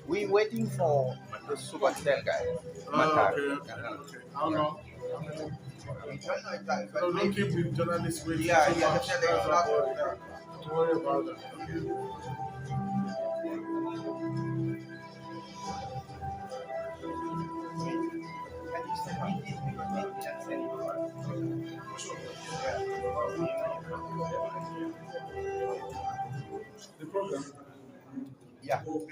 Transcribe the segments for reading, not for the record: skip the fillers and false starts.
We waiting for the Subatel guy. Okay. How long? We don't know exactly, So but don't maybe. keep the journalists waiting Yeah, too yeah, much. definitely. That's Not, about it. Don't worry about that. Okay. can you send me this because maybe we can send it to us. The program. Yeah, please.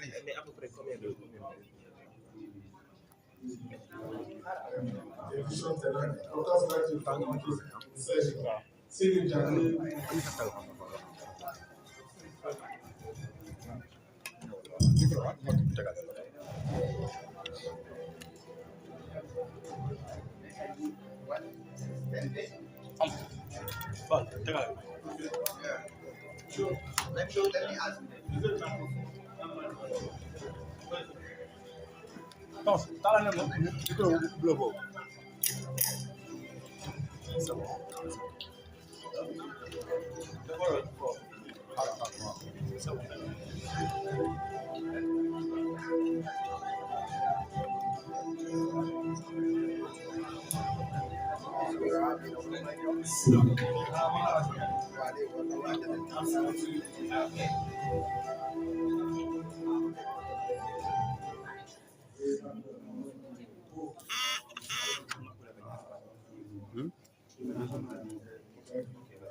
Edition Terrain. Podcast like to thank you. See you, Jacqueline. What? 10 days? Yeah. Sure. Let me ask you.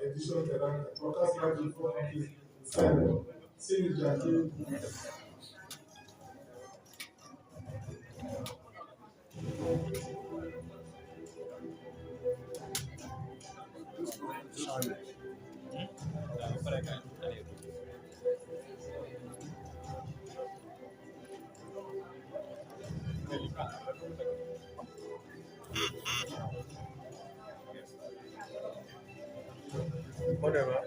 Edition Terrain. Podcast like to see you, Jacqueline. Whatever.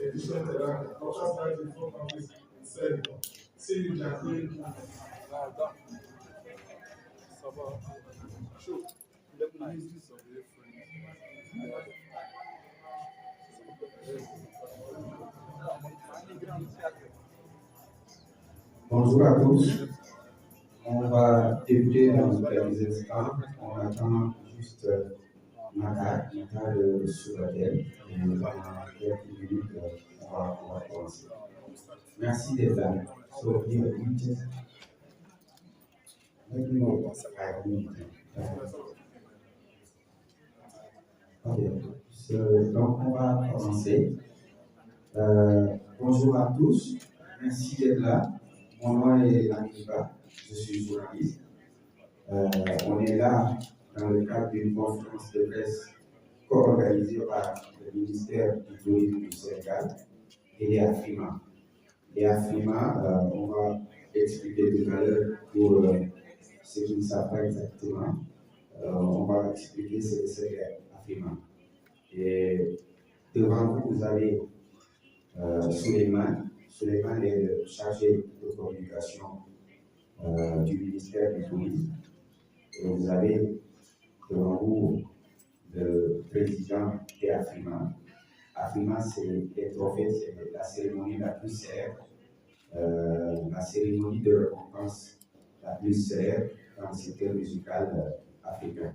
Edition Terrain. Podcast like to see you, Jacqueline. Sure. Bonjour à tous. On va débuter dans quelques instants. On attend juste Mata de Subatel. Et dans quelques minutes, on va commencer. Merci d'être là. So, here, we just let me know 5 minutes. Ok. Donc, on va commencer. Bonjour à tous. Merci d'être là. Mon nom est Akiba. Je suis journaliste. On est là dans le cadre d'une conférence de presse co-organisée par le ministère du Tourisme du Sénégal et les afirma. Les afirma, on va expliquer tout à l'heure pour ceux qui ne savent pas exactement, on va expliquer ce que c'est l'afirma. Et devant vous, vous avez Suleiman. Suleiman est le chargé de communication du ministère du Tourisme. Et vous avez devant vous le président de afirma. Afirma, c'est les trophées, c'est la cérémonie la plus célèbre, la cérémonie de récompense la plus célèbre dans le secteur musical africain.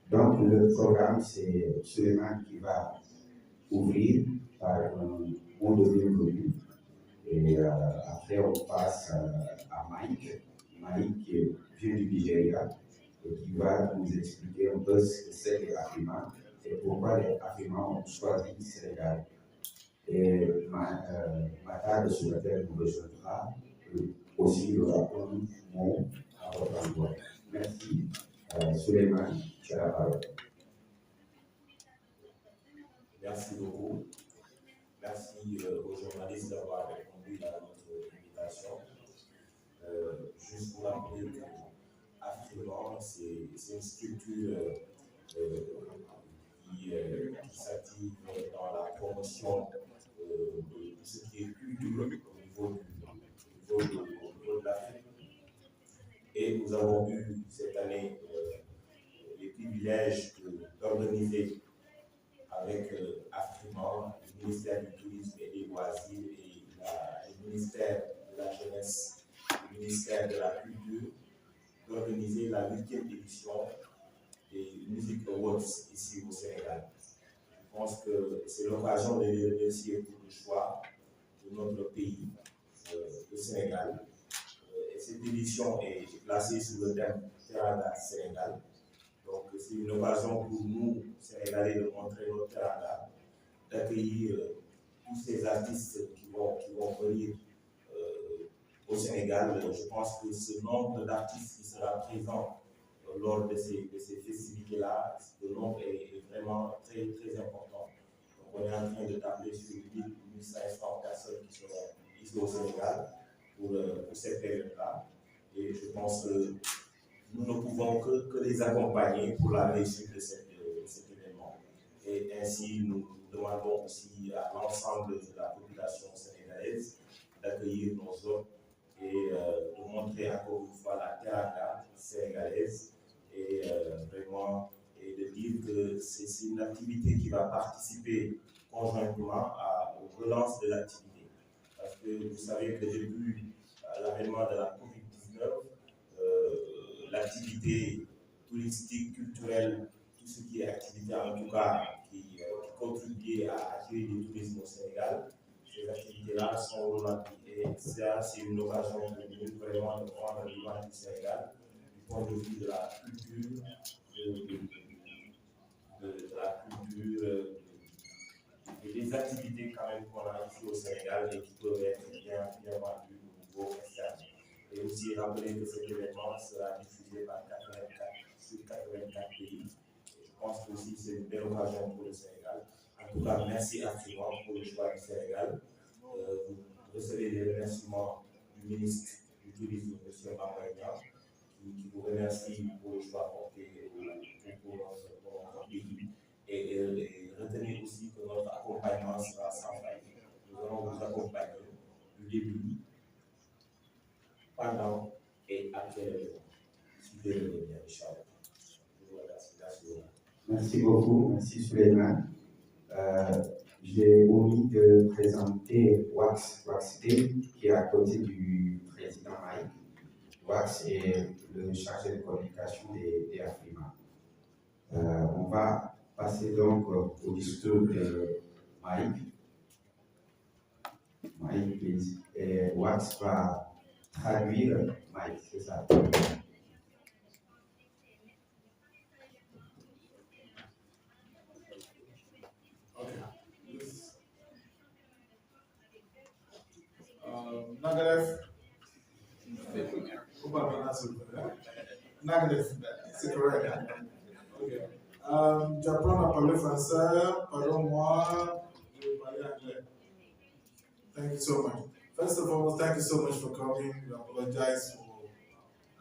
Donc, le programme, c'est Suleiman qui va ouvrir par un mot de bienvenue. Et après, on passe à Mike. Mike qui vient du Nigeria et qui va nous expliquer un peu ce que c'est les afirma et pourquoi les afirma ont choisi le Sénégal. Et Mata de Subatel nous rejoindra aussi il y aura un mot à votre endroit. Merci. Suleiman, tu as la parole. Merci beaucoup. Merci aux journalistes d'avoir répondu à notre c'est une structure qui s'active dans la promotion de tout ce qui est culture au niveau de l'Afrique. Et nous avons eu cette année les privilèges d'organiser avec afirma, le ministère du Tourisme et des Loisirs et le ministère de la Jeunesse, le ministère de la Culture, d'organiser la 8e édition des Music Awards ici au Sénégal. Je pense que c'est l'occasion de les remercier pour le choix de notre pays, le Sénégal. Et cette édition est placée sous le thème Teranga Sénégal. Donc c'est une occasion pour nous, Sénégalais, de montrer notre teranga, d'accueillir tous ces artistes qui vont venir au Sénégal. Je pense que ce nombre d'artistes qui sera présent lors de ces festivités-là, le nombre est vraiment très, très important. Donc on est en train de tabler sur 1500 personnes qui seront ici au Sénégal pour cette période-là. Et je pense que nous ne pouvons que les accompagner pour la réussite de cet événement. Et ainsi, nous demandons aussi à l'ensemble de la population sénégalaise d'accueillir nos hôtes et de montrer encore une fois la teranga sénégalaise et vraiment et de dire que c'est une activité qui va participer conjointement aux relances de l'activité. Parce que vous savez que depuis l'avènement de la COVID-19, l'activité touristique, culturelle, tout ce qui est activité en tout cas qui contribue à attirer du tourisme au Sénégal, ces activités-là sont ralenties. Et ça, c'est une occasion pour nous vraiment de prendre l'image du Sénégal du point de vue de la culture, de la culture, et des activités quand même qu'on a ici au Sénégal et qui peuvent être bien vendues au niveau externe. Et aussi rappeler que cet événement sera diffusé par 84 pays. Et je pense que aussi c'est une belle occasion pour le Sénégal. En tout cas, merci infiniment pour le choix du Sénégal. Vous recevez les remerciements du ministre du Tourisme, M. Mamoya, qui vous remercie pour le choix porté pour notre pays. Et retenez aussi que notre accompagnement sera sans faille. Nous allons vous accompagner du début, pendant et après l'événement. Suivez le bien, Inch'Allah. Je vous remercie. Merci beaucoup, merci Suleiman. J'ai omis de présenter Wax Day, qui est à côté du président Mike. Wax est le chargé de communication des afirma. On va passer donc au discours de Mike. Mike, please. Et Wax va traduire Mike, c'est ça. C'est correct. Okay. J'apprends à parler français, pardon-moi, je vais parler anglais. Thank you so much. First of all, thank you so much for coming. We apologize for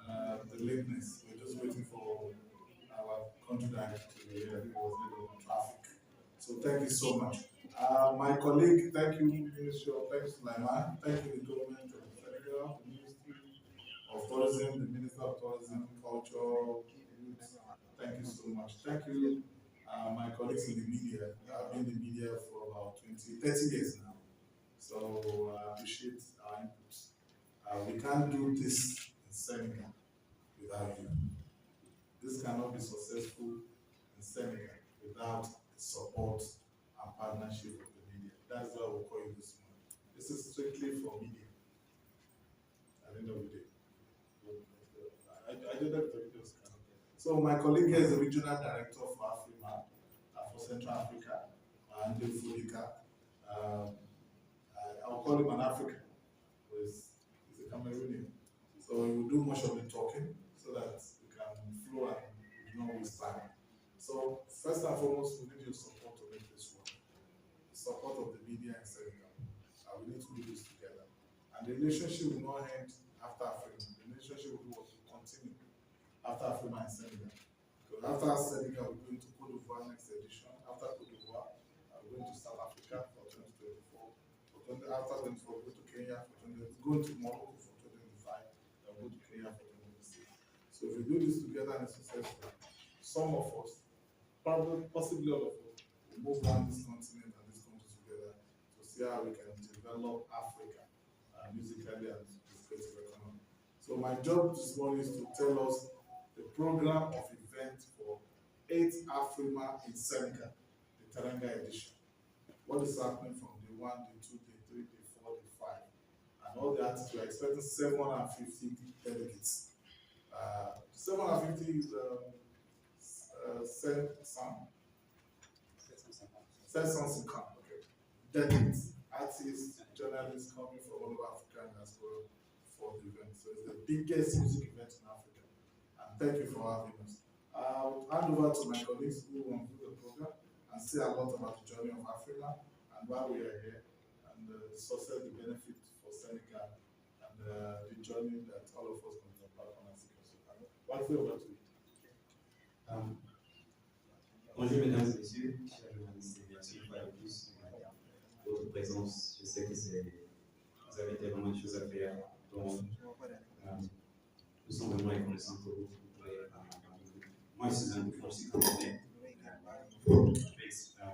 the lateness. We're just waiting for our country director to be here. He was late on traffic. So thank you so much. My colleague, thank you, Ministry of Thanks, Sulaiman. Thank you, the government of Senegal, the Ministry of Tourism, the Minister of Tourism, Culture, Youth. Thank you so much. Thank you, my colleagues in the media. I've been in the media for about 30 years now. So I appreciate our inputs. We can't do this in Senegal without you. This cannot be successful in Senegal without the support and partnership of the media. That's why we call you this morning. This is strictly for media. At the end of the day. I did that for videos. So my colleague here is the regional director for Afrima, for Central Africa, Andrew Fudika. I'll call him an African. He's a Cameroonian. So he will do much of the talking so that we can flow and we don't waste time. So first and foremost, we need your support to make this work. The support of the media in Senegal. We need to do this together. And the relationship will not end after Afrima. The relationship will continue after Afrima in Senegal. So after Senegal, we're going to Cote d'Ivoire next edition. After Cote d'Ivoire, we're going to South Africa for 2024. After 2024, we'll go to Kenya for 2025. Going to Morocco for 2025. Then we'll go to Kenya for 2026. So if we do this together and it's successful, some of us, probably, possibly all of us, will move around this continent and this country together to see how we can develop Africa musically and with creative economy. So my job this morning is to tell us the program of events for 8th afirma in Senegal, the Teranga edition. What is happening from day 1, day 2, day 3, day 4, day 5. And all the artists, we're expecting 750 delegates. 750 is Sense income, okay. Delegates, artists, journalists coming from all over Africa and diaspora for the event. So it's the biggest music event in Africa. And thank you for having us. I'll hand over to my colleagues who will do the program and say a lot about the journey of Africa and why we are here, and the success, the benefit for Senegal, and the journey that all of us can embark on as a One thing over to you. Bonjour mesdames et messieurs, chers journalistes, et merci une fois de plus pour votre présence. Je sais que vous avez tellement de choses à faire, donc nous sommes vraiment reconnaissants pour vous. Moi, je suis un français camerounais.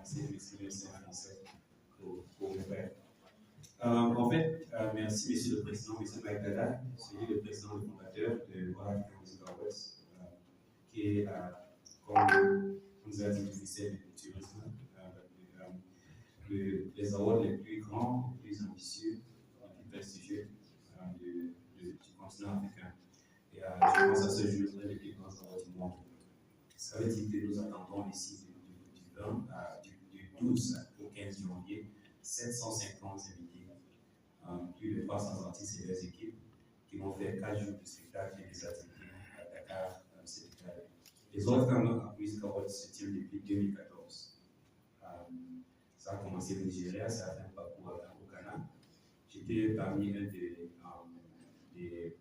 C'est m'exprimer aussi en français pour mes frères. En fait, merci Monsieur le Président, Monsieur Magdala, celui le président, le fondateur de World Music Awards, qui est, comme on nous a dit, le ministère du tourisme, les awards les plus grands, les plus ambitieux, les plus prestigieux du continent africain. Et je pense à ce jour, c'est les plus grands awards du monde. Ça veut dire que nous attendons ici du 12 au 15 janvier 750 invités, plus de 300 artistes et leurs équipes qui vont faire 4 jours de spectacle et des activités à Dakar, Sénégal. Les autres Music Awards se tiennent depuis 2014. Ça a commencé au Nigeria, ça a fait un parcours au Ghana. J'étais parmi un des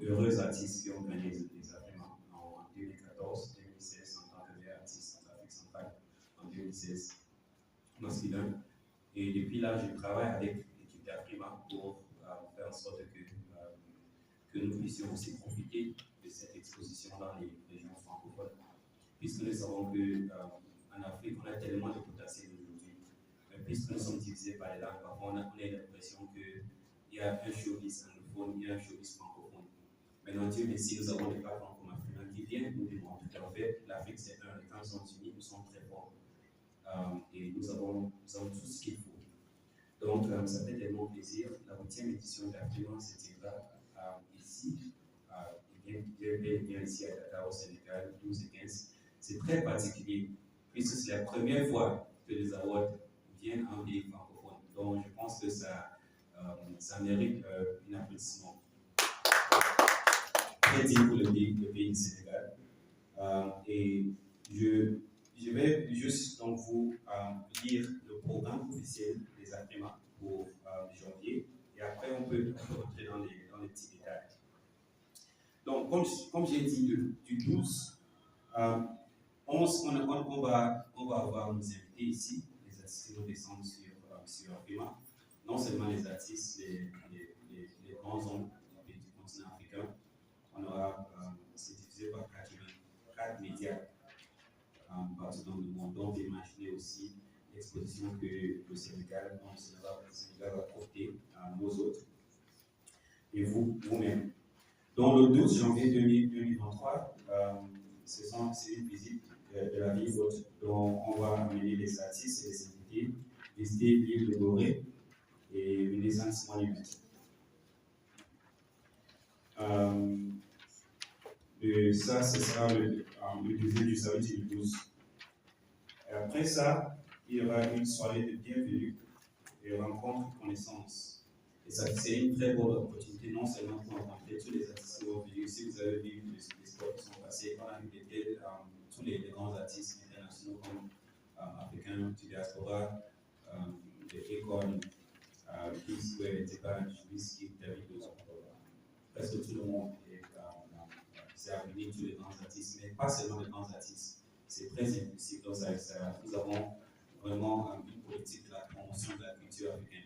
heureux artistes qui ont gagné les afirma en 2014, 2016 en tant que meilleur artiste en Afrique centrale, en 2016 masculin. Et depuis là, je travaille avec l'équipe d'Afirma pour faire en sorte que nous puissions aussi profiter de cette exposition dans les régions francophones. Puisque nous savons qu'en Afrique, on a tellement de potentiel aujourd'hui. Mais puisque nous sommes divisés par les langues, parfois on a l'impression qu'il y a un showbiz anglophone, il y a un showbiz francophone. Maintenant, Dieu merci, nous avons des patrons comme Africains qui viennent nous démontrer qu'en fait, l'Afrique c'est un, quand nous sommes unis, nous sommes très forts. Et nous avons tout ce qu'il faut. Donc, ça fait tellement plaisir. La 8e édition d'Afrique se tiendra ici, bien ici à Dakar, au Sénégal, 12 et 15. C'est très particulier, puisque c'est la première fois que les awards viennent en pays francophone. Donc, je pense que ça mérite un applaudissement. Très digne pour le pays du Sénégal. Et je vais juste donc vous lire le programme officiel des afirma pour janvier, et après on peut rentrer dans les petits détails. Donc, comme j'ai dit, du 12 on va avoir nos invités ici, les artistes qui vont descendre sur afirma. Non seulement les artistes, les grands hommes du continent africain. On aura, c'est divisé par 4 médias partout dans le monde. Donc, imaginez aussi l'exposition que le Sénégal va porter à nos autres et vous-même. Donc, le 12 janvier 2023, c'est une visite de la ville haute dont on va amener les artistes et les invités, visiter l'île de Gorée et une naissance monument. Ça, ce sera le deuxième du samedi du 12. Et après ça, il y aura une soirée de bienvenue et rencontre de connaissances. Et ça, c'est une très bonne opportunité, non seulement pour rencontrer tous les artistes qui vont venir. Si vous avez vu les sports qui sont passés, on a invité tous les grands artistes internationaux comme africains, du diaspora, des écoles, P-Square, Etiba, Juicy, David, presque tout le monde est c'est à venir tous les grands artistes, mais pas seulement les grands artistes. C'est très inclusif. Donc, nous avons vraiment une politique de la promotion de la culture africaine.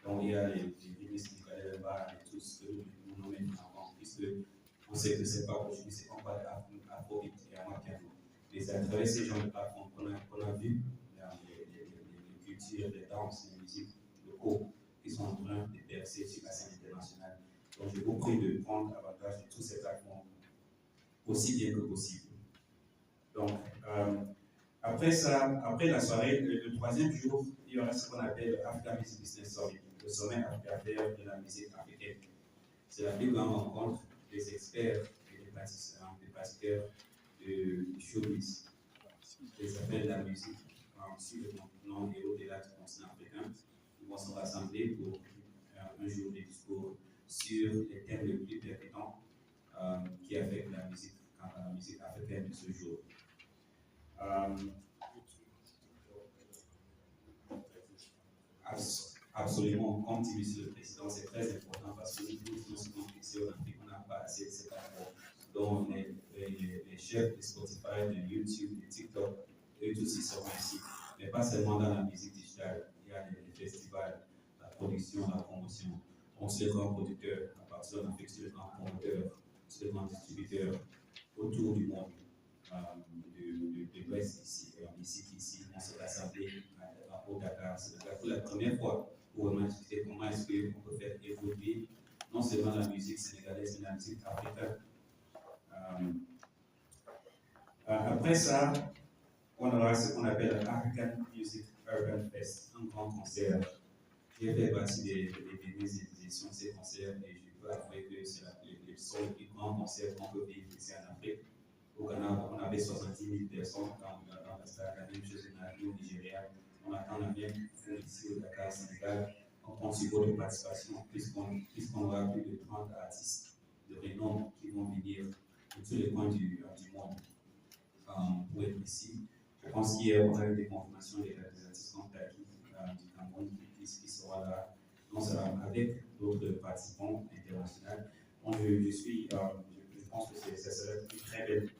Donc, il y a les ministres du Calais et tout ce que nous nommons avant, puisque on sait que ce n'est pas aujourd'hui, c'est qu'on parle d'afrobeat et amapiano. Et c'est à travers ces genres de plateformes qu'on a vu les cultures, les danses, les musiques locaux qui sont en train de percer sur la scène internationale. Donc, je vous prie de prendre avantage de toutes ces plateformes aussi bien que possible. Donc, après ça, après la soirée, le troisième jour, il y aura ce qu'on appelle Africa Music Business Summit, le sommet d'affaires de la musique africaine. C'est la plus grande rencontre des experts et des pratiqueurs de showbiz, des affaires de la musique sur le continent et au-delà du continent africain. Ils vont se rassembler pour un jour de discours sur les thèmes les plus pertinents qui affectent la musique africaine de ce jour. Absolument, comme dit Monsieur le Président, c'est très important parce que nous tous, nous sommes fixés en Afrique, on n'a pas assez de cette rapport. Donc, les chefs de Spotify, de YouTube, de TikTok, eux tous ils seront ici. Mais pas seulement dans la musique digitale, il y a les festivals, la production, la promotion. On se les grands producteurs, à partir de l'Afrique, sur les grands promoteurs, sur les grands distributeurs autour du monde. De l'Ouest ici, ici, on s'est rassemblé au Dakar. C'est pour la première fois pour vraiment discuter comment est-ce qu'on peut faire évoluer non seulement la musique sénégalaise, mais la musique africaine. Après ça, on aura ce qu'on appelle l'African Music Urban Fest, un grand concert. J'ai fait partie des éditions de ces concerts et je peux avouer que c'est le seul plus grand concert qu'on peut vivre ici en Afrique. Au Ghana, on avait 70 000 personnes dans la stade, la même chose au Nigeria. On attend la même ici au Dakar, Sénégal. On compte sur votre participation, puisqu'on aura plus de 30 artistes de renom qui vont venir de tous les coins du monde pour être ici. Je pense qu'hier, on a eu des confirmations des artistes comme Taki du Cameroun qui sera là, non seulement avec d'autres participants internationaux. Donc, je pense que ça serait une très belle.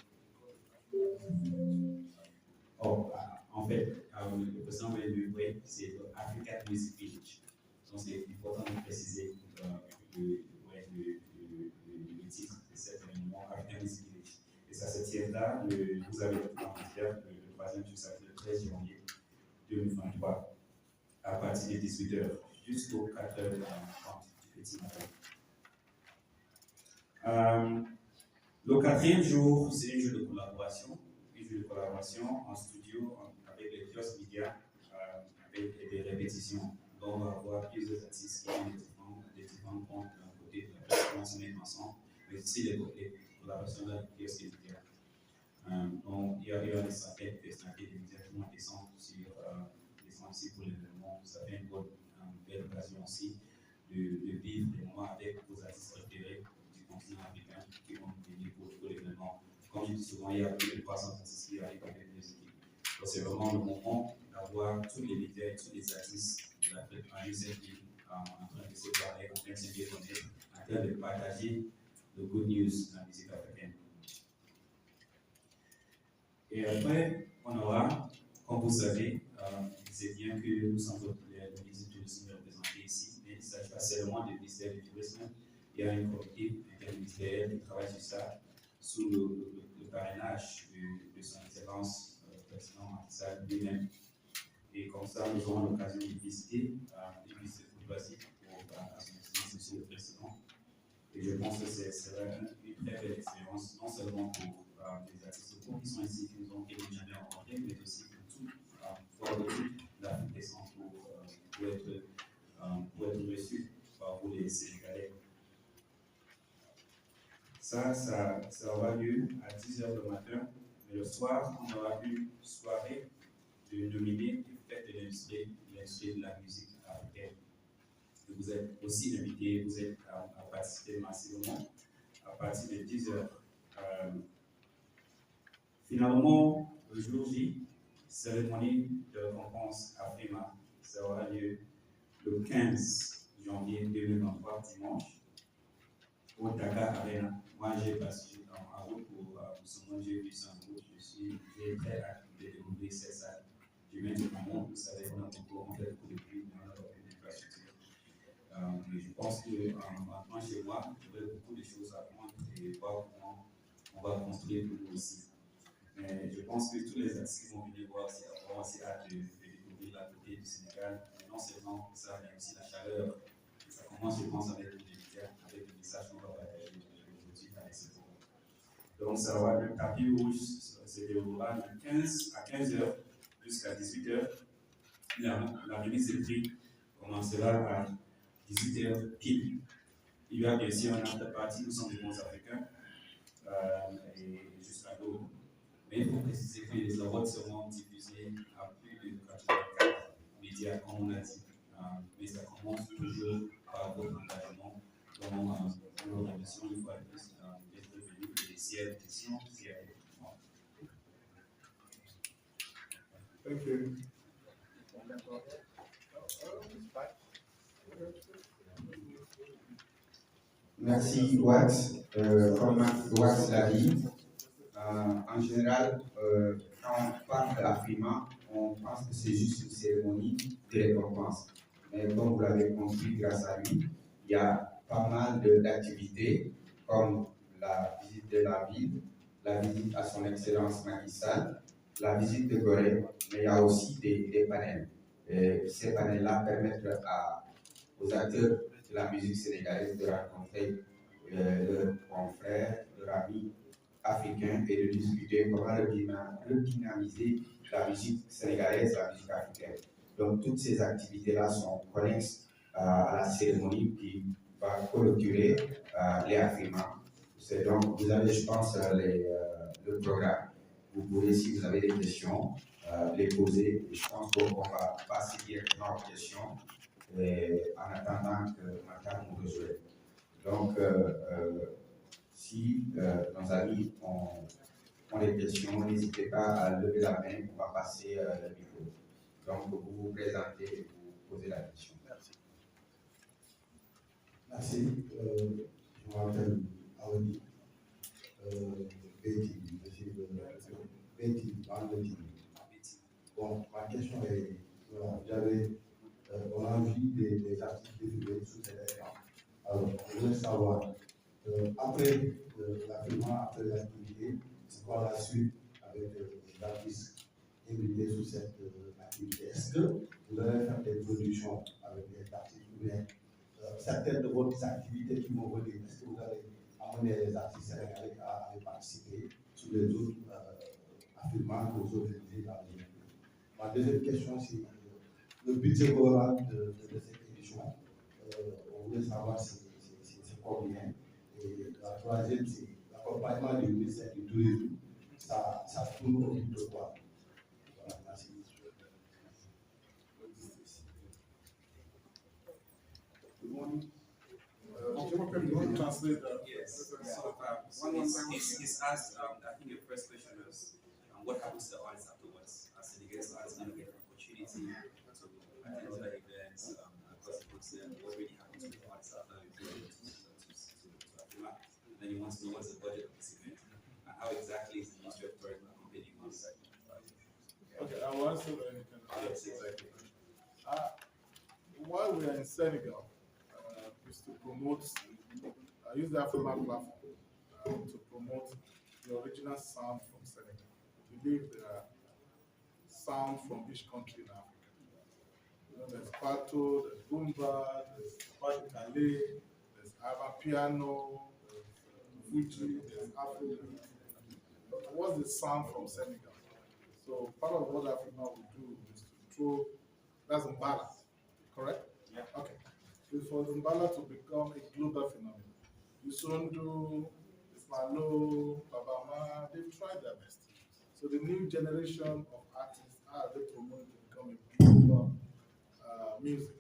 Oh, en fait, le président m'a dit, oui, c'est African Music Village. Donc, c'est important de préciser le titre de cet événement, African Music Village. Et ça se tient là, vous avez le troisième jour, ça le 13 janvier 2023, à partir de 18h jusqu'aux 4h30 du petit matin. Le quatrième jour, c'est un jeu de collaboration. De collaboration en studio avec les kiosques médias, avec des répétitions. Donc, on va avoir plusieurs artistes qui ont des différents comptes d'un côté de la plateforme ensemble, mais aussi les collaborations dans les kiosques médias. Donc, il y a des centaines de personnalités des médias qui vont descendre ici pour l'événement. Ça fait une belle occasion aussi de vivre des moments avec vos artistes préférés du continent africain qui vont venir pour l'événement. Comme je dis souvent, il y a plus de 300 artistes qui arrivent avec des équipes. Donc, c'est vraiment le moment d'avoir tous les médias et tous les artistes de l'Afrique en une seule ville, en train de se parler, en train de se déconner, en train de partager le good news de la musique africaine. Et après, on aura, comme vous savez, c'est bien que nous sommes les ministres du tourisme représentés ici, mais il ne s'agit pas seulement du ministère du tourisme. Il y a une comité interministérielle qui travaille sur ça, sous le parrainage de son excellence, le président Macky Sall lui-même. Et comme ça, nous aurons l'occasion de visiter l'église de courtoisie à son excellence, monsieur le président. Et je pense que c'est une très belle expérience, non seulement pour les artistes locaux qui sont ici, qui nous ont jamais rencontrés, mais aussi pour toute l'Afrique des Centres pour être reçus par vous les Sénégalais. Ça aura lieu à 10h le matin, mais le soir, on aura une soirée de nominer et fête de l'industrie de la musique africaine. Vous êtes aussi invités, vous êtes à participer massivement à partir de 10h. Finalement, le jour J, cérémonie de récompense afirma, ça aura lieu le 15 janvier 2023, dimanche, au Dakar Arena. Moi, j'ai participé ce monde, j'ai vu ça en groupe, j'ai très hâte de découvrir ces salles. Je viens du monde, vous savez, on a beaucoup, on fait beaucoup de bruit, mais on n'a pas beaucoup d'infrastructure. Mais je pense qu'en entrant chez moi, j'aurai beaucoup de choses à apprendre et voir comment on va construire pour nous aussi. Mais je pense que tous les artistes qui vont venir voir auront aussi hâte de découvrir la beauté du Sénégal. Et non seulement ça, mais aussi la chaleur. Et ça commence, je pense, avec les médias, avec le message qu'on va partager aujourd'hui avec ce programme. Donc, ça va, le tapis rouge se déroulera de 15 à 15h jusqu'à 18h. La remise des prix commencera à 18h pile. Il y a bien sûr un after-party, nous sommes des bons africains, et jusqu'à l'aube. Mais il faut préciser que les awards seront diffusés à plus de 84 médias, comme on a dit. Mais ça commence toujours par votre engagement dans notre émission, une fois de plus, d'être venu. Et s'il y a des questions, s'il y a des questions. Thank you. Merci, Wax. Comme Wax l'a dit, en général, quand on parle de l'afirma, on pense que c'est juste une cérémonie de récompense. Mais comme vous l'avez compris, grâce à lui, il y a pas mal d'activités, comme la visite de la ville, la visite à son excellence Macky Sall, la visite de Gorée, mais il y a aussi des panels. Et ces panels-là permettent aux acteurs de la musique sénégalaise de rencontrer leurs confrères, leurs amis africains et de discuter comment redynamiser la musique sénégalaise, la musique africaine. Donc toutes ces activités-là sont connexes à la cérémonie qui va clôturer les afirma. C'est donc, vous avez, je pense, le programme. Vous pouvez, si vous avez des questions, les poser. Et je pense qu'on va passer directement aux questions en attendant que Matar nous rejoigne. Donc, si nos amis ont des questions, n'hésitez pas à lever la main, on va passer le micro. Donc, vous vous présentez et vous posez la question. Merci. Merci. Je m'appelle Aoudi. Betty, je suis Betty, Bon, ma question est, on a vu des articles défilés sous cet écran. Alors, je voudrais savoir, après l'afirma, après l'activité, c'est quoi la suite avec les artistes invités sous cette activité? Est-ce que vous allez faire des productions avec les artistes ou bien certaines de vos activités qui vont venir? Est-ce que vous allez amener les artistes sénégalais à participer sur les autres affirmants que vous organisez dans les pays? Ma deuxième question, c'est le budget global de cette édition. On voulait savoir c'est combien. Et la troisième, c'est l'accompagnement du ministère du Tourisme. Ça tourne autour de quoi? Voilà, merci. You want to translate that? Yes. So it's asked, I think your first question was, what happens to the artists afterwards? As Senegalese artists going to get an opportunity to attend other events, across the continent, what really happens with the artists after we go to Afirma? And then you want to know what's the budget of this event, and how exactly is the Ministry of Tourism accompanying us? Okay, I will answer that. Yes, exactly. While we are in Senegal, is to promote, use the Afirma platform to promote the original sound from Senegal. We believe there are sounds from each country in Africa. You know, there's Pato, there's Bumba, there's Padikale, there's Piano, there's Fuji, there's Afrobeat. But what's the sound from Senegal? So part of what Afirma will do is to throw, that's Mbala, correct? Yeah. Okay. So for Mbala to become a global phenomenon, Yusundu, Ismalo, Babama, they've tried their best. So the new generation of artists are they promoting to become a global music.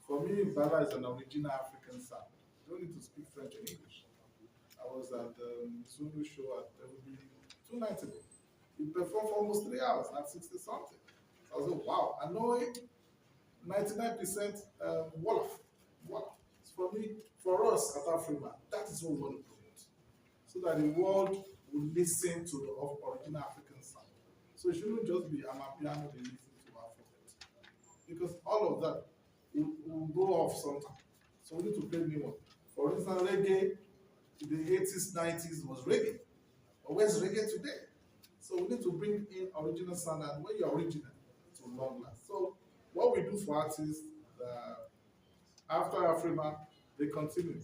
For me, Mbala is an original African sound. You don't need to speak French or English. I was at the Zulu show at WB 2 nights ago. He performed for almost 3 hours at 60 something. So I was like, wow, I know it. 99% Wolof. For me, for us at Afrima, that is what we want to promote. So that the world will listen to the original African sound. So it shouldn't just be Amapiano they listen to alphabet. Because all of that will go off sometime. So we need to play new one. For instance, reggae in the 80s, 90s was reggae. But where's reggae today? So we need to bring in original sound, and when you're original, it will long last. So what we do for artists, after Afrima, they continue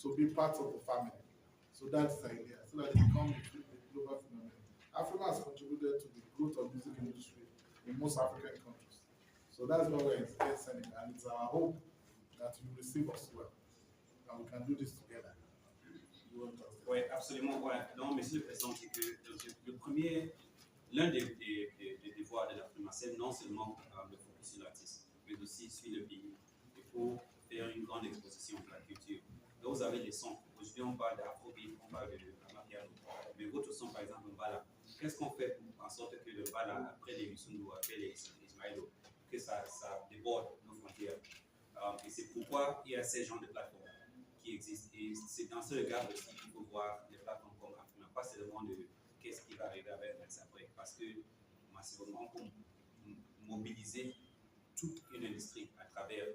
to be part of the family. So that's the idea, so that it becomes a global phenomenon. Africa has contributed to the growth of music industry in most African countries. So that's why we're sending, and it's our hope that you receive us well, and we can do this together. Oui, absolument. Ouais. Non, Monsieur le Président, c'est que l'un des devoirs de la prima, c'est non seulement le focus sur l'artiste, mais aussi sur le pays. Il faut faire une grande exposition de la culture. Là, vous avez les sons. Aujourd'hui, on parle d'afrobeat, on parle de amapiano. Mais votre son, par exemple, un bala. Qu'est-ce qu'on fait pour en sorte que le bala, après les Musundu, après les Ismaïlo, que ça déborde nos frontières? Et c'est pourquoi il y a ces genres de plateformes qui existent. Et c'est dans ce regard aussi qu'il faut voir les plateformes comme Afirma, pas seulement de qu'est-ce qui va arriver avec après, parce que massivement, on peut mobiliser toute une industrie à travers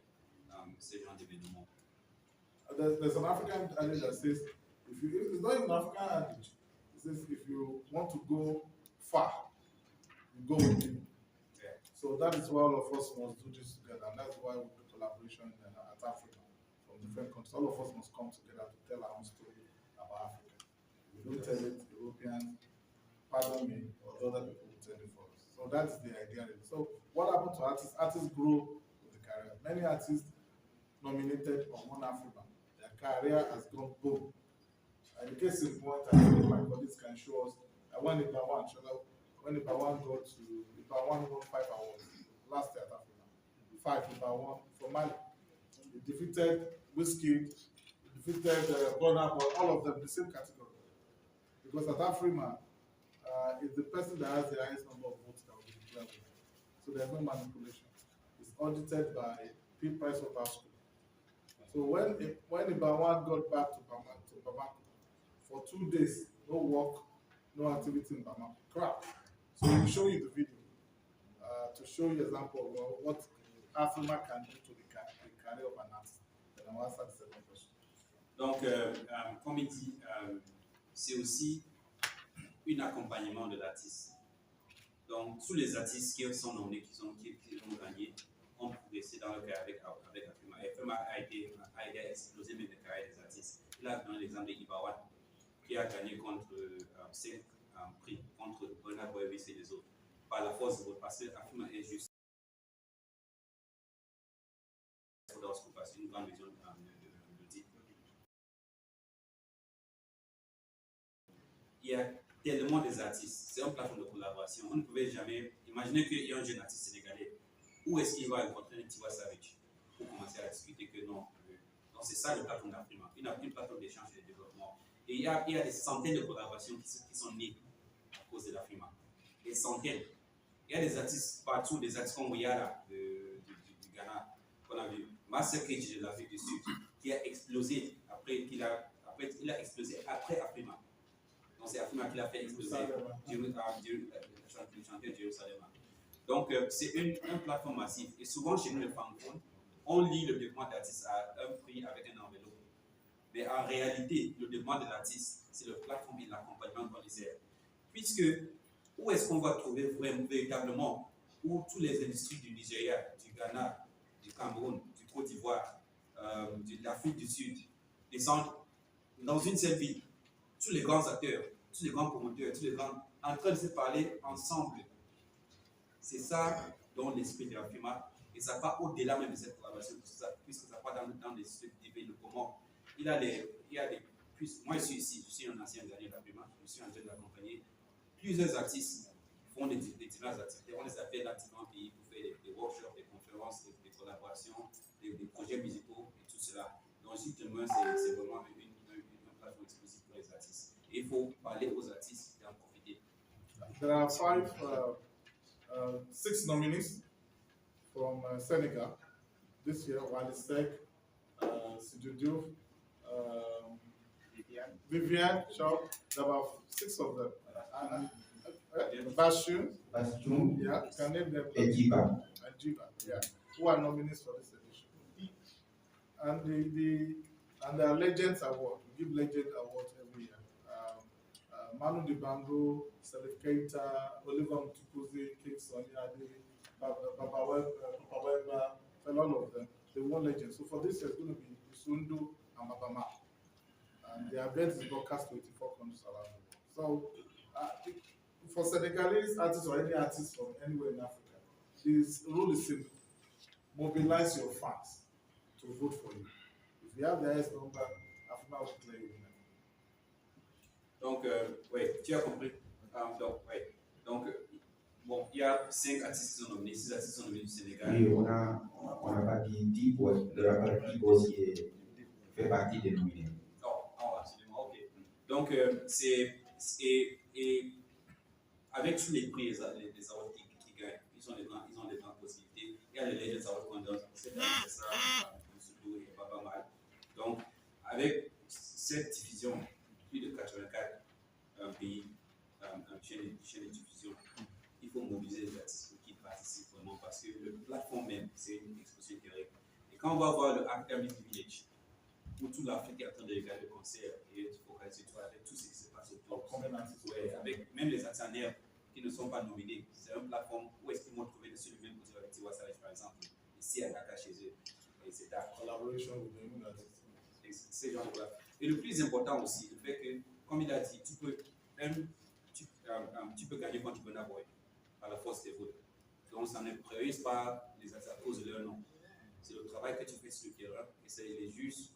ce genre d'événements. There's an African adage that says, it's not even an African adage. It says, if you want to go far, you go with people. Yeah. So that is why all of us must do this together, and that's why we do collaboration at Africa from different countries. All of us must come together to tell our own story about Africa. We don't tell it, Europeans, pardon me, or other people will tell it for us. So that's the idea. So what happened to artists? Artists grow with the career. Many artists nominated on One Africa, their career has gone boom. And in case in point, I think my colleagues can show us. I went in Ibawan, when Ibawan got to Ibawan won 5 awards last year at Africa. 5 Ibawan from Mali. He defeated Whiskey, defeated Burna, but all of them the same category. Because at Afrima, it's the person that has the highest number of votes that will be declared. So there's no manipulation. It's audited by Price Water School. So when Ibawan got back to Bamako, for 2 days, no work, no activity in Bamako. Crap. So we'll show you the video to show you example of what Afrima can do to the career of an artist. Then I'll answer the second question. Donc, comme il dit, c'est aussi un accompagnement de l'artiste. Donc, tous les artistes qui sont nommés, qui ont gagné, ont progressé dans le cas avec Afirma. Afirma a aidé à exploser même le carrière des artistes. Il a donné l'exemple d'Ibawan, qui a gagné contre 5 prix, contre Burna Boy et les autres, par la force de votre, parce que Afirma est juste une grande vision de titre. Il y a tellement des artistes, c'est une plateforme de collaboration. On ne pouvait jamais imaginer qu'il y a un jeune artiste sénégalais. Où est-ce qu'il va rencontrer un Tiwa Savage pour commencer à discuter que non. Donc c'est ça le plateforme d'Afrima, une plateforme d'échange et de développement. Et il y a des centaines de collaborations qui sont nées à cause de l'Afrima. Des centaines. Il y a des artistes partout, des artistes comme Oyara du Ghana, qu'on a vu, Master Cage de l'Afrique du Sud, qui a explosé il a explosé après Afrima. Donc c'est Afrima qui l'a fait exploser, le chanteur Jérusalem. Donc c'est une plateforme massive. Et souvent chez nous les francophones, on lit le développement d'artistes à un prix avec un enveloppe. Mais en réalité, le développement de l'artiste, c'est le plateforme et l'accompagnement qu'on désire. Puisque où est-ce qu'on va trouver véritablement où toutes les industries du Nigeria, du Ghana, du Cameroun, du Côte d'Ivoire, de l'Afrique du Sud, descendent dans une seule ville, tous les grands acteurs, tous les grands promoteurs, tous les grands en train de se parler ensemble. C'est ça dont l'esprit de l'Afirma, et ça va au-delà même de cette collaboration, puisque ça va dans des pays de comment. Il y a des moi je suis ici, je suis un ancien dernier de l'Afirma, je suis en train d'accompagner plusieurs artistes qui font des différentes activités. On les appelle dans différents pays pour faire des workshops, des conférences, des collaborations, des projets musicaux et tout cela. Donc justement, c'est vraiment une plateforme exclusive pour les artistes. Et il faut parler aux artistes et en profiter. There are 6 nominees from Senegal this year: Wally Seck, Sidiou Diouf, Vivian Shop, there are about 6 of them. Bastion, yeah, you can name them. et Jiba. And Jiba, yeah, who are nominees for this edition. And there are Legends Award. We give Legend Award every year. Manu Dibango, Salif Keita, Oliver Mtukuzi, King Sonny Ade, Papa Weba, and all of them. They won Legends. So for this year, it's going to be Sundu and Babama. And the event is broadcast to 84 countries around the world. So for Senegalese artists or any artist from anywhere in Africa, this rule is simple. Mobilize your fans to vote for you. If you have the highest number, Afirma will declare you winner. Donc, oui, tu as compris. Donc, bon, il y a 5 artistes qui sont nominés, 6 artistes sont nominés du Sénégal. Oui, on a pas dit Dibo, le rappeur Dibo aussi fait partie des nominés. Oh, absolument, ok. Donc, et avec tous les prix, les awards qui gagnent, ils ont des grandes possibilités. Il y a les Legends Awards qu'on donne, c'est ça, surtout, et pas mal. Donc, avec cette division, plus de 84 pays, chaîne de diffusion, il faut mobiliser les artistes qui participent vraiment parce que le plateforme même, c'est une exposition théorique. Et quand on va voir le Africa Music Village, où toute l'Afrique est en train de regarder le concert et tu focalises sur toi avec tout ce qui se passe autour. Ouais, avec même les actionnaires qui ne sont pas nominés, c'est une plateforme où est-ce qu'ils vont trouver sur le même côté avec Tiwa Savage par exemple, ici à Dakar chez eux. Et c'est la collaboration avec ces gens-là. Et le plus important aussi, le fait que, comme il a dit, tu peux gagner quand tu peux n'avoir par la force des votes. Donc ça ne priorise pas les artistes à cause de leur nom. C'est le travail que tu fais sur le terrain et c'est les juges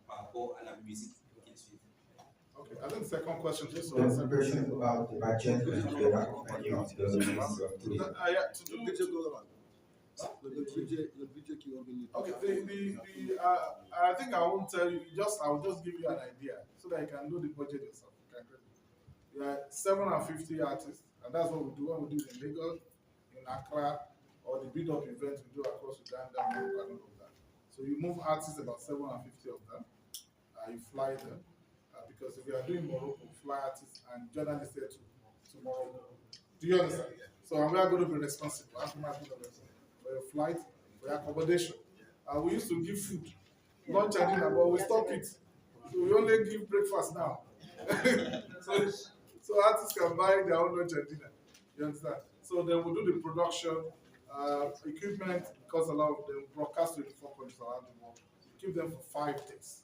par rapport à la musique qu'ils suivent. Okay, I think the second question is The question about the budget and the accompanying of the Ministry of Tourism. Le budget qui va venir. Okay, I think I won't tell you, I'll just give you an idea so that you can know the budget yourself. There are 750 artists, and that's what we do when we do it in Lagos, in Accra, or the build-up events we do across Uganda and all of that. So you move artists, about 750 of them, you fly them, because if you are doing Morocco, fly artists and journalists there to Morocco. Do you understand? So we are going to be responsible. Afirma is going to be responsible for your flight, for your accommodation. We used to give food, lunch and dinner, but we stop it. So we only give breakfast now. so artists can buy their own lunch and dinner. You understand? So then we do the production, equipment, because a lot of them broadcast to 24 countries around the world. We keep them for 5 days.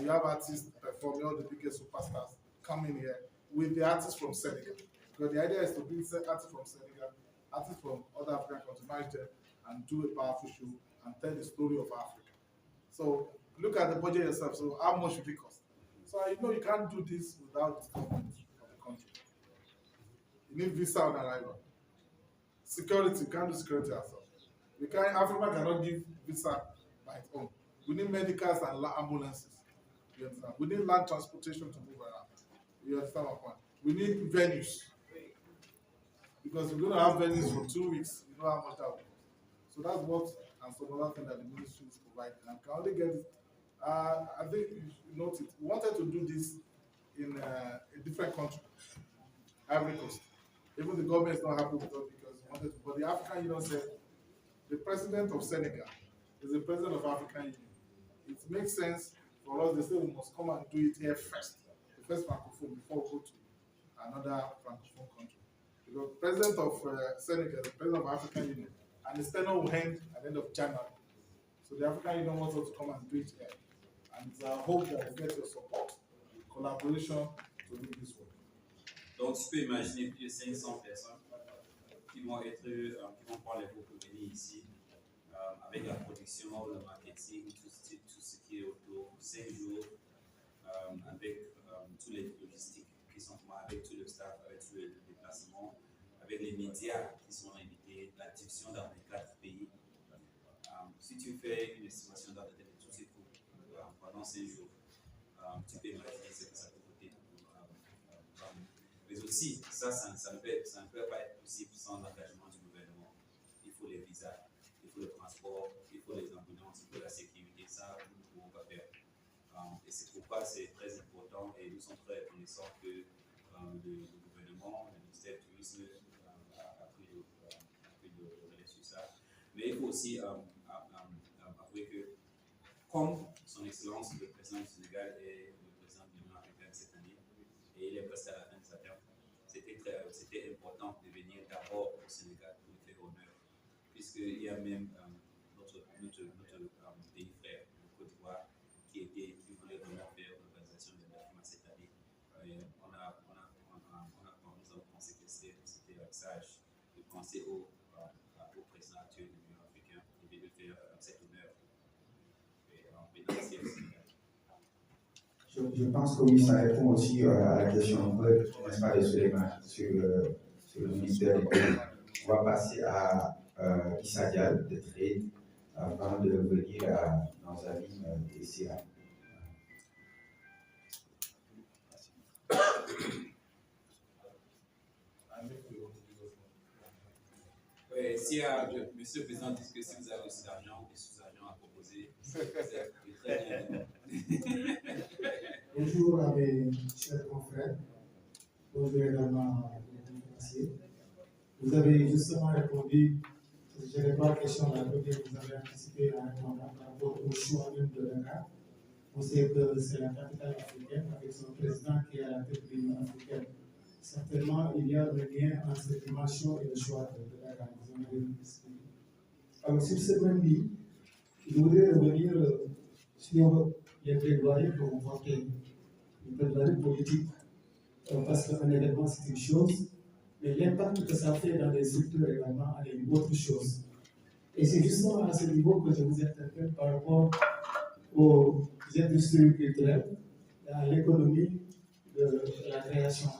You have artists performing, all the biggest superstars coming here with the artists from Senegal. Because the idea is to bring artists from Senegal, artists from other African countries, manage them and do a powerful show and tell the story of Africa. So look at the budget yourself. So how much will it cost? So you can't do this without the government of the country. You need visa on arrival. Security, you can't do security ourselves. Africa cannot give visa by its own. We need medicals and ambulances. You understand? We need land transportation to move around. You understand my point? We need venues. Because we're going to have venues for 2 weeks. You know how much that will cost. So that's what, and some other thing that the ministry is providing. And can only get it. I think you should note it. We wanted to do this in a different country, Ivory Coast. Even the government is not happy with us because we wanted to. But the African Union said the president of Senegal is the president of African Union. It makes sense for us. They say we must come and do it here first, the first francophone, before we go to another francophone country. Because the president of Senegal, the president of African Union, and his tenure will end at the end of January. So the African Union wants us to come and do it here. And it's our hope that we get your support, collaboration to do this work. Donc, tu peux imaginer plus de 500 personnes qui vont prendre les cours pour venir ici, avec la production, le marketing, tout ce qui est autour, 5 jours, avec tous les logistiques qui sont avec tout le staff, avec tous les déplacements, avec les médias qui sont invités, la diffusion dans les 4 pays. Si tu fais une estimation dans tous ces cours pendant 5 jours, tu peux imaginer ce que ça peut coûter. Mais aussi, ça ne peut pas être possible sans l'engagement du gouvernement. Il faut les visas, il faut le transport, il faut les ambulances, il faut la sécurité. Ça, nous ne pouvons pas faire. Et c'est pourquoi c'est très important et nous sommes très reconnaissants que le gouvernement, le ministère du Tourisme a pris le relais sur ça. Mais il faut aussi avouer que, comme son Excellence, le président du Sénégal est le président de l'Union africaine cette année, et il est presque à la fin de sa terme, c'était important de venir d'abord au Sénégal pour lui faire honneur, puisqu'il y a même notre pays frère, le Côte d'Ivoire, qui voulait vraiment faire l'organisation de l'AFIMA cette année. Nous avons pensé que c'était sage de penser au président actuel de l'Union africaine et de lui faire cet honneur. Je pense que oui, ça répond aussi à la question un peu, n'est-ce pas, de Suleiman sur le ministère des Pays. On va passer à Issa Dial de Trade avant de venir à nos amis de SIA. SIA, Monsieur le Président, dit que si vous avez aussi d'argent ou des sous-argent à proposer, c'est très bien. Bonjour à mes chers confrères. Bonjour également à mes conférenciers. Vous avez justement répondu, je n'ai pas la question là, vous avez anticipé à répondre par rapport au choix même de Dakar. On sait que c'est la capitale africaine avec son président qui est à la tête de l'Union africaine. Certainement, il y a un lien entre cette dimension et le choix de Dakar. Alors, sur ce même ligne, je voudrais revenir sur les plaidoyers que vous portez, les plaidoyers politiques, parce qu'un événement c'est une chose, mais l'impact que ça fait dans les structures également est une autre chose. Et c'est justement à ce niveau que je vous interpelle par rapport aux industries culturelles, à l'économie de la création,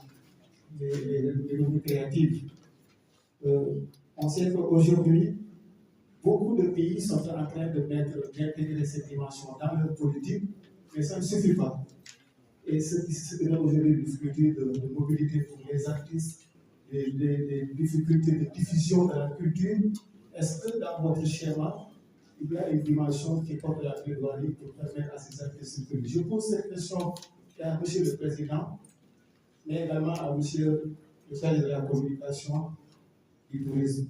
l'économie créative. On sait qu'aujourd'hui, beaucoup de pays sont en train d'intégrer cette dimension dans leur politique, mais ça ne suffit pas. Et ce qui donne aujourd'hui des difficultés de mobilité pour les artistes, des difficultés de diffusion de la culture, est-ce que dans votre schéma, il y a une dimension qui porte la plaidoirie pour permettre à ces artistes de circuler? Je pose cette question à M. le Président, mais également à M. le chargé de la communication du tourisme.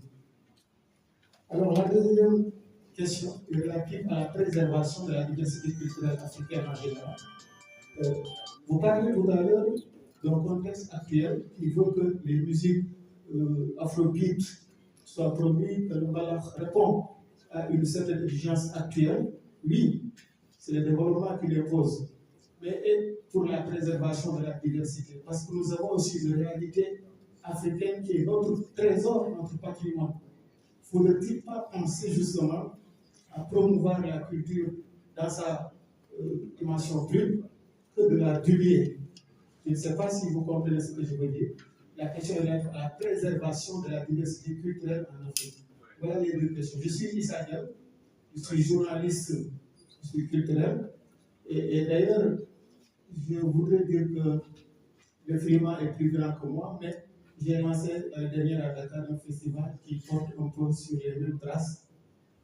Alors, la deuxième question est relative à la préservation de la diversité culturelle africaine en général. Vous parlez tout à l'heure d'un contexte actuel qui veut que les musiques afrobeat soient promues, que le Malach répond à une certaine exigence actuelle. Oui, c'est le développement qui l'impose, mais et pour la préservation de la diversité, parce que nous avons aussi une réalité africaine qui est notre trésor, notre patrimoine. Faudrait-il pas penser justement à promouvoir la culture dans sa dimension plus que de la dubier? Je ne sais pas si vous comprenez ce que je veux dire. La question est à la préservation de la diversité culturelle en Afrique. Voilà les deux questions. Je suis Issa Dial, je suis journaliste, je suis culturel, et d'ailleurs, je voudrais dire que le FRIMA est plus grand que moi, mais j'ai lancé l'année dernière à Dakar un festival qui porte un peu sur les mêmes traces,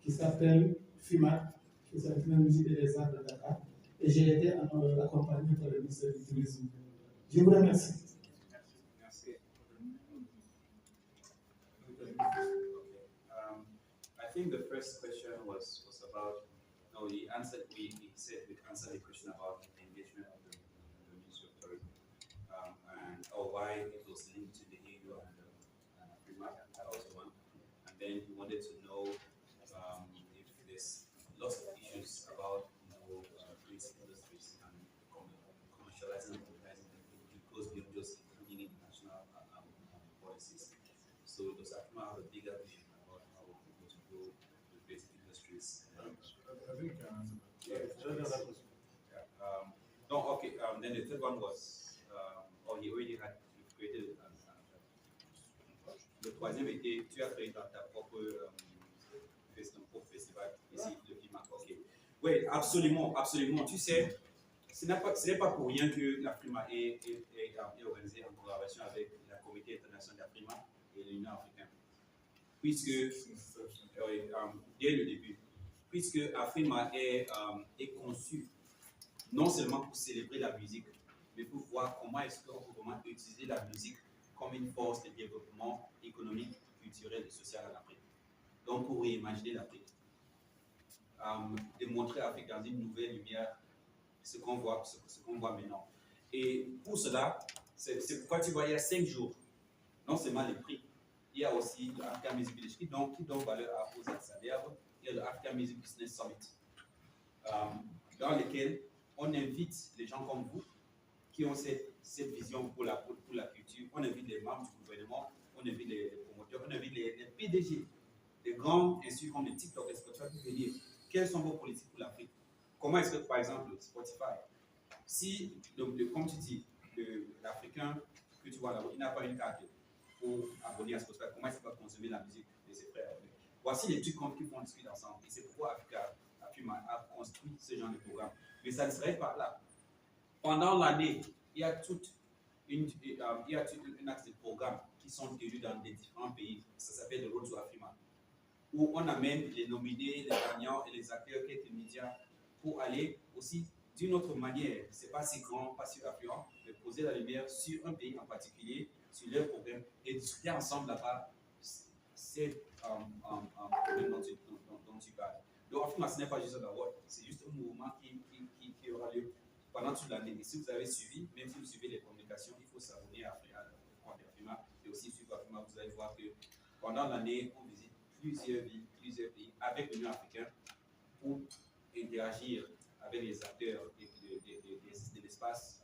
qui s'appelle FIMA, qui s'appelle la musique et les arts de Dakar, et j'ai été accompagné par le ministère du Tourisme. Je vous remercie. Merci. I think the first question was about, no, he said we answered the question about the engagement of the Ministry of Tourism, or why it was linked to the EU and AFRIMA, that was one. And then he wanted to know if there's lots of issues about creating industries and commercializing and organizing them. It goes beyond just including international policies. So does AFRIMA have a bigger vision about how we're going to go to basic industries? I think you can answer that. No, okay. Then the third one was, he already had created. Le troisième était, tu as créé ta propre festival ici, le FIMA. Ok. Oui, absolument, absolument. Tu sais, ce n'est pas pour rien que l'AFRIMA est organisée en collaboration avec la Comité international d'AFRIMA et l'Union africaine. Puisque, dès le début, puisque AFRIMA est conçu non seulement pour célébrer la musique, mais pour voir comment est-ce qu'on peut vraiment utiliser la musique comme une force de développement économique, culturel et social en Afrique. Donc, pour réimaginer l'Afrique, de montrer à l'Afrique dans une nouvelle lumière ce qu'on voit maintenant. Et pour cela, c'est pourquoi tu vois, il y a 5 jours, non seulement les prix, il y a aussi l'African Music Village qui donne valeur aux adversaires. Il y a l'African Music Business Summit, dans lequel on invite les gens comme vous qui ont cette vision pour la culture. On invite les membres du gouvernement, on invite les promoteurs, on invite les PDG, les grands instituts comme les TikTok, les Spotify, pour venir. Quelles sont vos politiques pour l'Afrique? Comment est-ce que, par exemple, Spotify, si, comme tu dis, l'Africain que tu vois là, il n'a pas une carte pour abonner à Spotify, comment est-ce qu'il va consommer la musique de ses frères? Voici les trucs qui font discuter ensemble. Et c'est pourquoi afirma a construit ce genre de programme. Mais ça ne serait pas là. Pendant l'année, il y a tout un axe de programmes qui sont tenus dans des différents pays. Ça s'appelle le Road to Afirma, où on amène les nominés, les gagnants et les acteurs, quelques médias, pour aller aussi d'une autre manière. Ce n'est pas si grand, pas si affluent, mais poser la lumière sur un pays en particulier, sur leurs problèmes, et discuter ensemble là-bas ces problèmes dont tu parles. Donc, Afirma, ce n'est pas juste un award, c'est juste un mouvement qui aura lieu pendant toute l'année. Et si vous avez suivi, même si vous suivez les communications, il faut s'abonner à Afirma et aussi suivre Afirma. Vous allez voir que pendant l'année, on visite plusieurs villes, plusieurs pays avec l'Union africaine pour interagir avec les acteurs de l'espace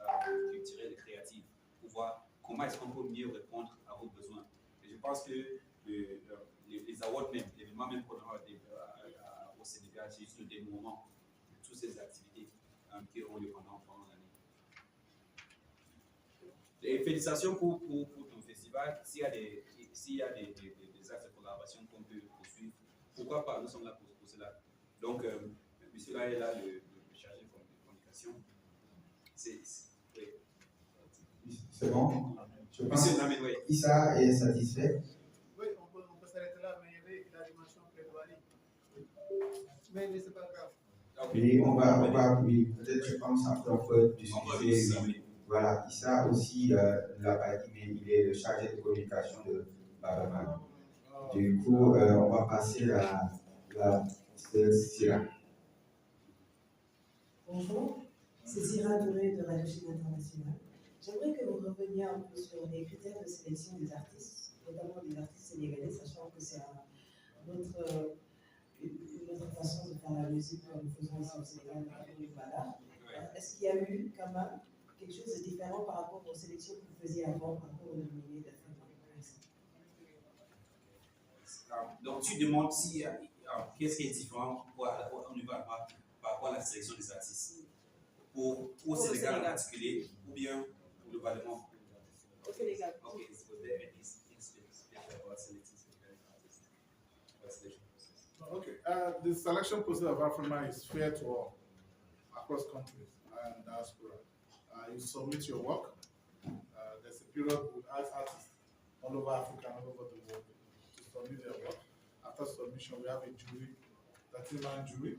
culturel et créatif pour voir comment est-ce qu'on peut mieux répondre à vos besoins. Et je pense que les awards même, l'événement même qu'on aura au Sénégal, c'est juste le dénouement de toutes ces activités qui auront lieu pendant l'année. Et félicitations pour ton festival. S'il y a des axes de collaboration qu'on peut poursuivre, pourquoi pas, nous sommes là pour cela. Donc, monsieur là est là, le chargé de communication. C'est bon? Je pense Monsieur Named, oui. Issa est satisfait. Oui, on peut s'arrêter là, mais il y avait la dimension plaidoirie. Mais c'est pas grave. Oui, on va oui, peut-être je pense après on peut discuter. Oui. Voilà, Issa aussi l'a pas dit, mais il est le chargé de communication de Babaman. Du coup, on va passer à Syrah. Bonjour, c'est Syrah Touré de Radio Chine Internationale. J'aimerais que vous reveniez un peu sur les critères de sélection des artistes, notamment des artistes sénégalais, sachant que c'est une autre façon de faire la musique que nous faisons ici au Sénégal, au Ghana. Est-ce qu'il y a eu quand même quelque chose de différent par rapport aux sélections que vous faisiez avant, par rapport aux nominés d'affaires dans la presse? Donc, tu demandes si qu'est-ce qui est différent au niveau par rapport à la sélection des artistes pour au Sénégal en particulier ou bien pour le Parlement? Au Sénégal. Okay, so there it is. About selecting Senegalese artists. Okay, the selection process of Afirma is fair to all across countries and diaspora. You submit your work. There's a period we ask artists all over Africa and all over the world to submit their work. After submission, we have a jury, 13-man jury,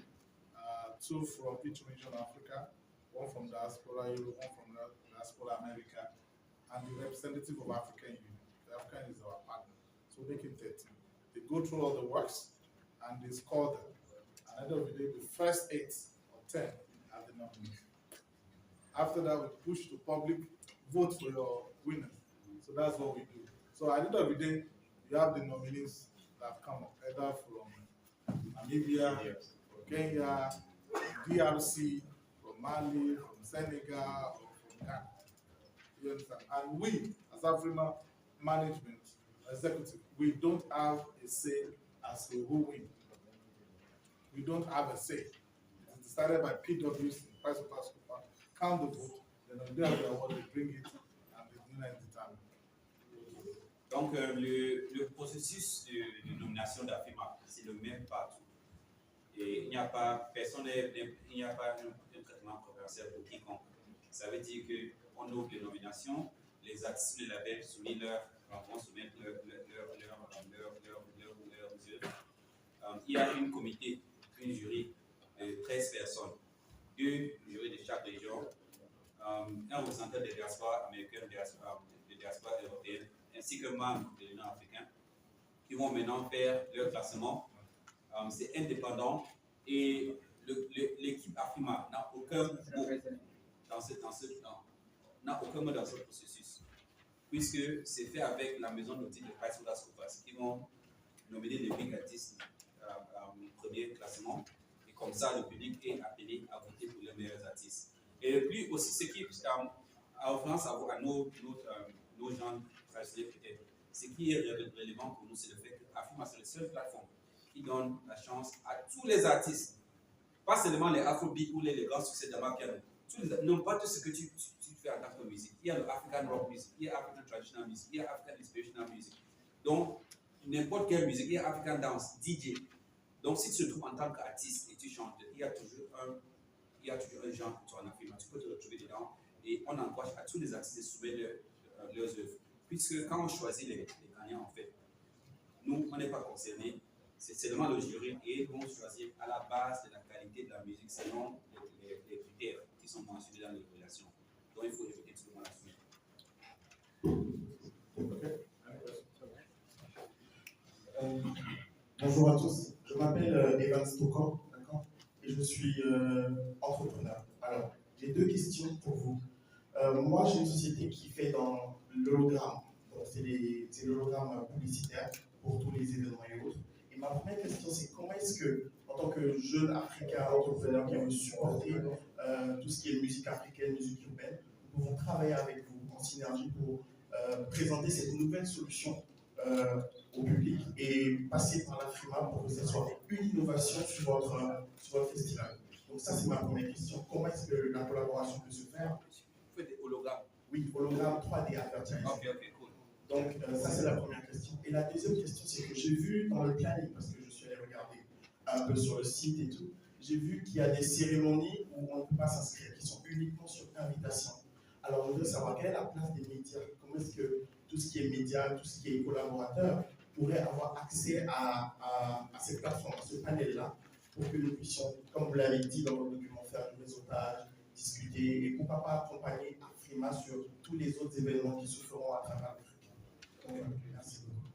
2 from each region of Africa, 1 from diaspora Europe, 1 from diaspora America, and the representative of African Union. The African is our partner, so they can 13. They go through all the works and they score them. And at the end of the day, the first 8 or 10 are the nominees. After that, we push to public, vote for your winners. So that's what we do. So at the end of the day, you have the nominees that have come up, either from Namibia, from Kenya, from DRC, from Mali, from Senegal, or from Ghana. You understand? And we, as Afirma management, executive, we don't have a say as to who wins. We don't have a say. It's decided by PwC, Price of Pass Cooper, count the vote, then on the day of the award, they bring it, and the winner is determined. Donc, le processus de nomination d'Afirma, c'est le même partout. Et il n'y a pas un traitement préférentiel pour quiconque. Ça veut dire qu'on ouvre les nominations, les artistes, les labels soumettent vont soumettre leurs œuvres. Il y a un comité, une jury de 13 personnes, 2 jurys de chaque région, un représentant des diasporas américaines, des diasporas européennes, ainsi que membres de l'Union africaine, qui vont maintenant faire leur classement. C'est indépendant et l'équipe afirma n'a aucun mot dans ce processus, puisque c'est fait avec la maison d'outils de presse qui vont nominer les 8 artistes au premier classement, et comme ça le public est appelé à voter pour les meilleurs artistes. Et puis aussi ce qui en référence à nos gens traditionnels peut-être, ce qui est relevant pour nous, c'est le fait que afirma c'est la seule plateforme qui donne la chance à tous les artistes, pas seulement les afrobeats ou les grands succès de la piano, non pas tout ce que tu fais en tant que musique. Il y a le African rock music, il y a African traditional music, il y a African inspirational music. Donc, n'importe quelle musique, il y a African dance, DJ. Donc, si tu te trouves en tant qu'artiste et tu chantes, il y a toujours un genre que tu en affirmes, tu peux te retrouver dedans. Et on encourage à tous les artistes de soumettre leurs œuvres. Puisque quand on choisit les gagnants, en fait, nous, on n'est pas concernés. C'est seulement le jury et ils vont choisir à la base de la qualité de la musique selon les critères qui sont mentionnés dans les relations. Donc, il faut éviter tout le monde là-dessus. Bonjour à tous, je m'appelle Evan Stokor, d'accord, et je suis entrepreneur. Alors, j'ai 2 questions pour vous. Moi, j'ai une société qui fait dans l'hologramme, donc c'est l'hologramme publicitaire pour tous les événements et autres. Et ma première question, c'est comment est-ce que, en tant que jeune africain entrepreneur qui veut supporter tout ce qui est musique africaine, musique urbaine, nous pouvons travailler avec vous en synergie pour présenter cette nouvelle solution au public et passer par l'afirma pour que ce soit une innovation sur votre festival. Donc ça, c'est ma première question. Comment est-ce que la collaboration peut se faire? Vous faites des hologrammes? Oui, hologramme 3D advertising. Ok, cool. Donc ça, c'est la première question. Et la deuxième question, c'est que j'ai vu dans le planning, parce que je suis allé regarder un peu sur le site et tout, j'ai vu qu'il y a des cérémonies où on ne peut pas s'inscrire, qui sont uniquement sur invitation. Alors, je voudrais savoir quelle est la place des médias. Comment est-ce que tout ce qui est médias, tout ce qui est collaborateurs pourrait avoir accès à cette plateforme, à ce panel-là, pour que nous puissions, comme vous l'avez dit dans votre document, faire du réseautage, discuter, et pourquoi pas accompagner Afrima sur tous les autres événements qui se feront à travers l'Afrique. Merci beaucoup.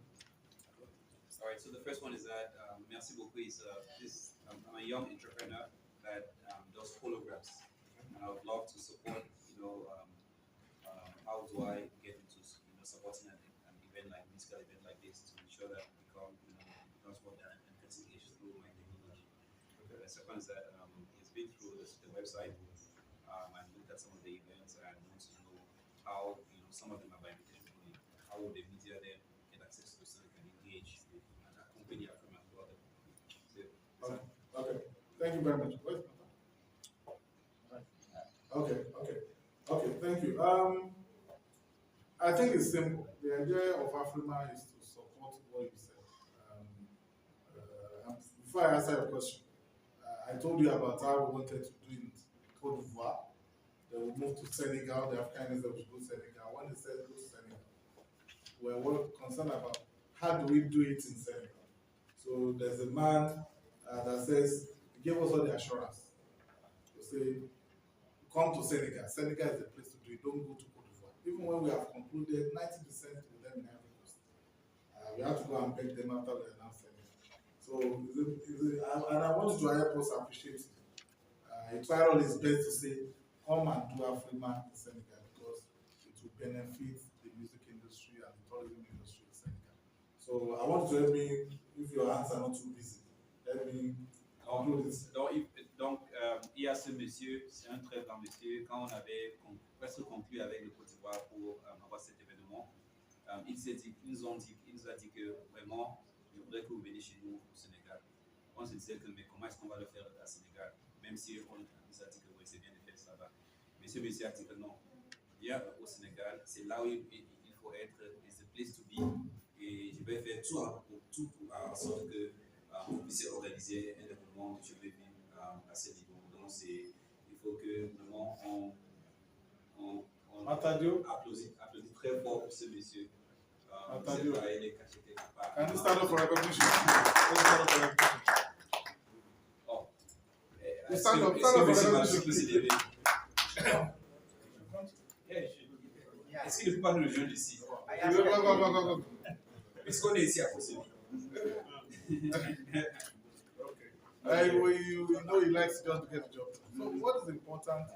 All right, so the first one is that, merci beaucoup, I'm a young entrepreneur that does holograms, and I would love to support, how do I get into supporting an event like musical event like this to ensure that it becomes more than and cutting edge through my technology. Okay. The second is that it's been through the website and looked at some of the events and want to know how some of them are by invitation only. How would the media then get access to so they can engage with and accompany Afrima throughout the Okay. Thank you very much. Okay, thank you. I think it's simple. The idea of Afrima is to support what you said. Before I answer your question, I told you about how we wanted to do it in Côte d'Ivoire. Then we moved to Senegal. The Africans that we go to Senegal. When they said go to Senegal, we were concerned about how do we do it in Senegal. So there's a man that says, he gave us all the assurance. To say, come to Senegal. Senegal is the place to do it. Don't go to Côte d'Ivoire. Even when we have concluded 90% with them in Ivory Coast, we have to go and beg them after we announce Senegal. So, and I want you to help us appreciate it. He tried all his best to say, come and do Afrima in Senegal because it will benefit the music industry and the tourism industry in Senegal. So I want you to help me, if your hands are not too busy, help me conclude this. Donc, il y a ce monsieur, c'est un très grand monsieur, quand on avait presque conclu avec le Côte d'Ivoire pour avoir cet événement, il nous a dit que vraiment, il voudrait que vous veniez chez nous au Sénégal. On se disait que, mais comment est-ce qu'on va le faire à Sénégal? Même si on nous a dit que oui, c'est bien de faire ça là-bas. Mais ce monsieur a dit que non, viens au Sénégal, c'est là où il faut être, it's the place to be. Et je vais faire tout en sorte que vous puissiez organiser un événement que je vais vivre à ce niveau. Donc, il faut que vraiment on applaudit très fort pour ce monsieur. Can you Can stand up for recognition? Oh. Stand up for recognition. Est-ce qu'il ne peut pas nous rejoindre ici? Go. Puisqu'on est ici à Kosovo. You know he likes just to get a job. So what is important,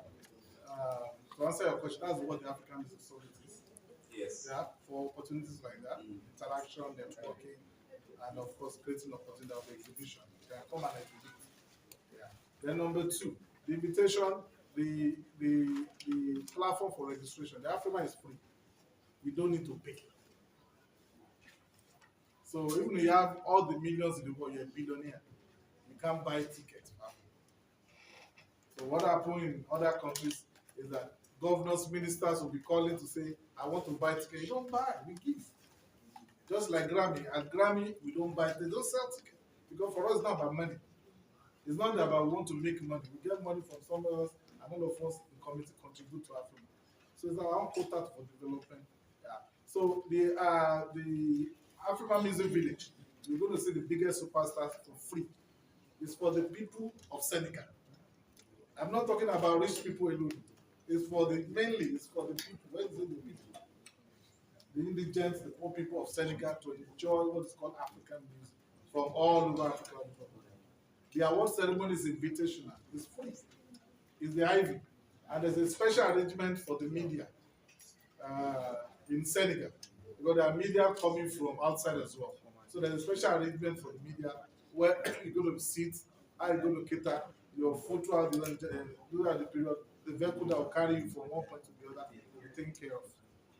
to answer your question, that's what the African Music Summit is. Yes. Yeah, for opportunities like that, interaction, networking, and of course creating opportunity of exhibition. You can come and exhibit. Yeah. Then number two, the invitation, the platform for registration. The afirma is free. We don't need to pay. So even if you have all the millions in the world, you're a billionaire. You can't buy tickets. So what happens in other countries is that governors, ministers will be calling to say, I want to buy tickets. You don't buy, we give. Just like Grammy. At Grammy, we don't buy, they don't sell tickets. Because for us, it's not about money. It's not about we want to make money. We get money from somewhere else, and all of us in the community contribute to Africa. So it's our own quota for development. Yeah. So the African Music Village, we're going to see the biggest superstars for free. It's for the people of Senegal. I'm not talking about rich people alone. It's for the it's for the people. Where is it the people? The indigents, the poor people of Senegal to enjoy what is called African music from all over Africa. The award ceremony is invitational. It's free. It's the Ivy. And there's a special arrangement for the media in Senegal. Because there are media coming from outside as well. So there's a special arrangement for the media where you're going to sit, how you're going to cater your food throughout the period, the vehicle that will carry you from one point to the other will be taken care of.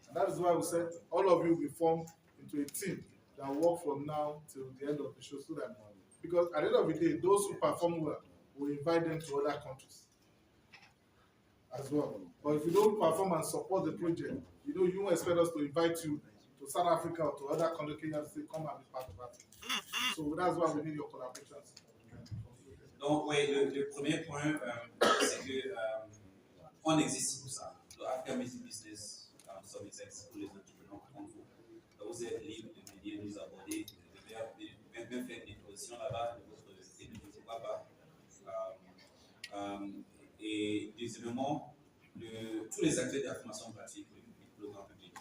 And that is why we said all of you will be formed into a team that will work from now till the end of the show. So that, because at the end of the day, those who perform well, we invite them to other countries as well. But if you don't perform and support the project, you won't expect us to invite you to South Africa or to other countries and say, come and be part of that. So that's why we need your collaborations. Donc, oui, le premier point, c'est que on existe pour ça. Le African Music Business Summit existe pour les entrepreneurs comme vous. Donc, vous êtes libre de venir nous aborder, de même faire une exposition là-bas de votre étude, pourquoi pas. Et deuxièmement, tous les acteurs d'affirmation gratuite pour le grand public.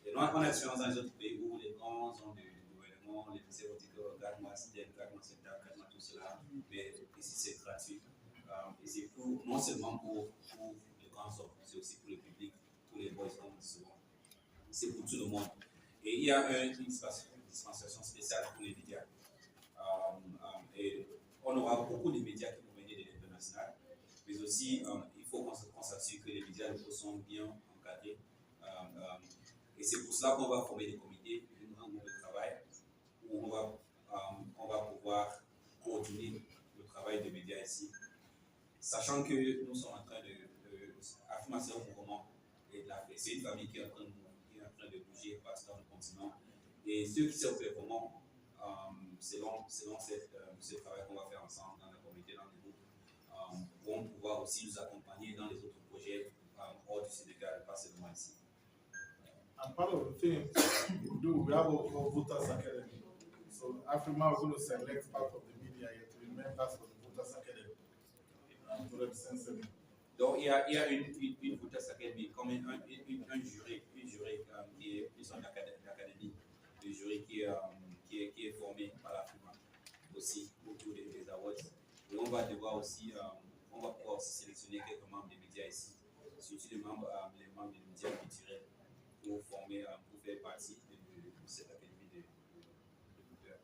Et nous, on a l'expérience dans les autres pays où les grands ont du gouvernement, les lycées vont dire que regarde-moi, c'est regarde-moi, c'est regarde-moi tout cela, mais ici c'est gratuit. Et c'est non seulement pour les grands hommes, c'est aussi pour le public, pour les boys, comme on dit souvent. C'est pour tout le monde. Et il y a une dispensation spéciale pour les médias. Et on aura beaucoup de médias qui vont venir de l'international, mais aussi il faut qu'on s'assure que les médias locaux sont bien encadrés. Et c'est pour cela qu'on va former des comités, un groupe de travail, où on va pouvoir coordonner le travail des médias ici, sachant que nous sommes en train de affirmer un mouvement et de la paix. C'est une famille qui est en train de bouger partout dans le continent. Et ceux qui sont performants, selon ce travail qu'on va faire ensemble dans la communauté, dans les groupes, vont pouvoir aussi nous accompagner dans les autres projets hors du Sénégal, pas seulement ici. And part of the thing we have what we call Voters Academy. So Afrima is going to select part of the media here to be members of the Voters Academy to represent them. Donc il y a une Voters Academy comme un jury qui est plus en académie, le jury qui est formé par l'Afrima aussi autour des awards. Et on va pouvoir aussi sélectionner quelques membres des médias ici, surtout les membres des médias culturels, pour faire partie de cette académie de voteurs.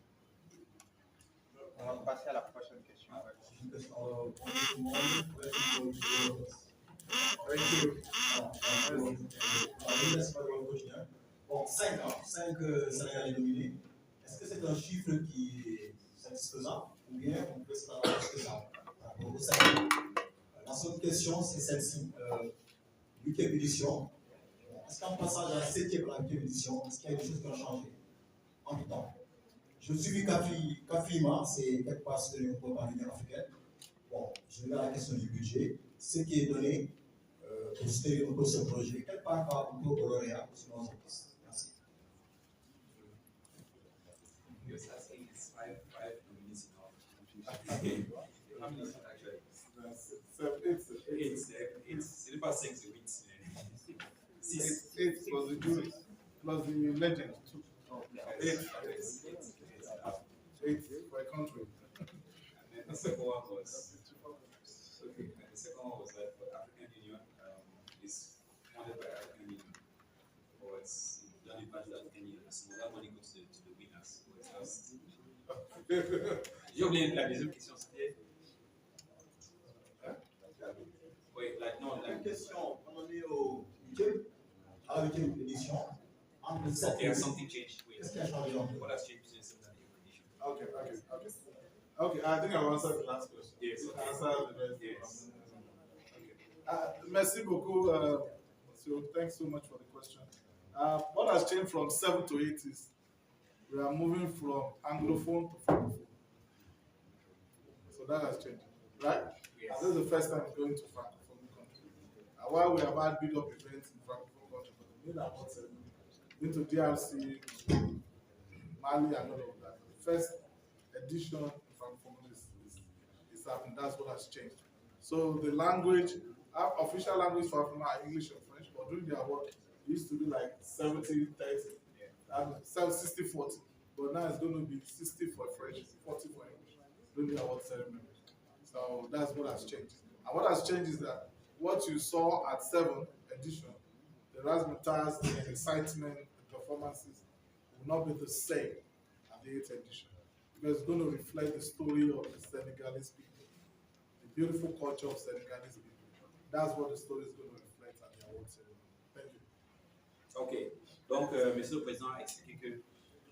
On va passer à la prochaine question. Bon, 5 Sénégalais nominés. Est-ce que c'est un chiffre qui est satisfaisant ou bien on peut s'attendre à ce que ça? La seconde question, c'est celle-ci. 8e édition. Est-ce qu'en passant de la 7e à la 8e édition, est-ce qu'il y a des choses qui ont changé en tout temps? Je suis qu'afirma, c'est quelque part ce que l'on peut parler africaine. Bon, je regarde la question du budget. Ce qui est donné pour soutenir un peu ce projet, quelque part par un peu au lauréat, sinon on piste. Merci. C'est pas 5, c'est 8. 6. 8 was the because the legend took 8 for a country. And then the second one was that for African Union is funded by African Union, or it's done in part of the African Union. So that money goes to the winners. J'ai oublié la deuxième question, c'était. Oui, non, la question, on est au 8e, à la 8e édition. Okay, something changed. Qu'est-ce qui a changé en What has changed since the edition? Okay, I think I answered the last question. Yes. You answered the rest. Yes. Okay. Merci beaucoup. So thanks so much for the question. What has changed from 7 to 8 is we are moving from Anglophone to Francophone. So that has changed, right? Yes. This is the first time going to Francophone country. While we have had big up events in Francophone country, but the main award ceremony, into DRC, Mali, and all of that. The first edition in Francophone is happening. That's what has changed. So the language, our official language for Africa are English and French, but during the award, it used to be like 70-30, 60-40. But now it's going to be 60 for French, 40 for English during the award ceremony. So that's what has changed. And what has changed is that what you saw at 7 edition, the razzmatazz, the excitement, the performances will not be the same at the 8th edition. Because it's going to reflect the story of the Senegalese people, the beautiful culture of Senegalese people. That's what the story is going to reflect at the award ceremony. Thank you. Ok. Donc, Monsieur le Président a expliqué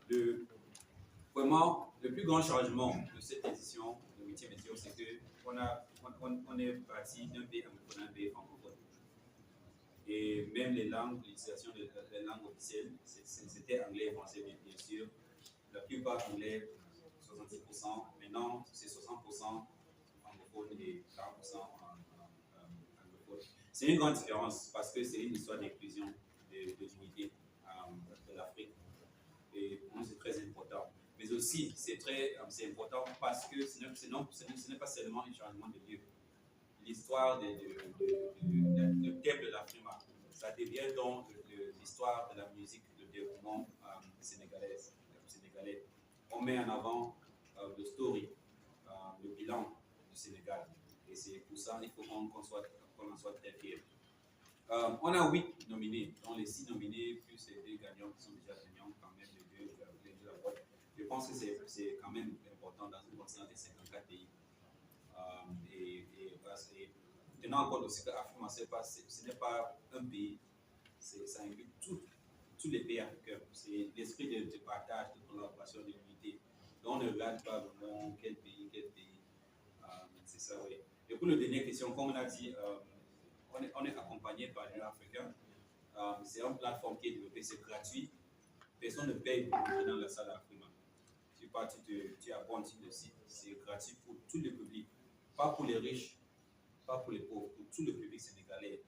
que vraiment, le plus grand changement de cette édition, de 8e édition, c'est qu'on est parti d'un pays anglophone à un pays francophone. Et même les langues, l'utilisation des langues officielles, c'était anglais et français, bien sûr. La plupart anglais, 70%. Maintenant, c'est 60% anglophone et 40% anglophone. C'est une grande différence parce que c'est une histoire d'inclusion, de l'unité de l'Afrique. Et pour nous, c'est très important. Mais aussi, c'est important parce que ce n'est pas seulement un changement de lieu. L'histoire, le thème de l'afirma, ça devient donc l'histoire de la musique, le développement sénégalais. On met en avant le story, le bilan du Sénégal. Et c'est pour ça qu'il faut qu'on en soit très fiers. On a 8 nominés, dont les 6 nominés, plus les 2 gagnants qui sont déjà gagnants, quand même, les deux awards. Je pense que c'est quand même important dans un continent de 54 pays. Et tenant compte aussi que l'Afrique, ce n'est pas un pays, ça inclut tous les pays africains. C'est l'esprit de partage, de collaboration, de l'unité. Donc on ne regarde pas vraiment quel pays. C'est ça, oui. Et pour la dernière question, comme on a dit, on est accompagné par l'Union africaine. C'est une plateforme qui est développée, c'est gratuit. Personne ne paye pour entrer dans la salle d'Afrique. Tu abonnes sur le site, c'est gratuit pour tout le public. Pas pour les riches, pas pour les pauvres, pour tout le public sénégalais.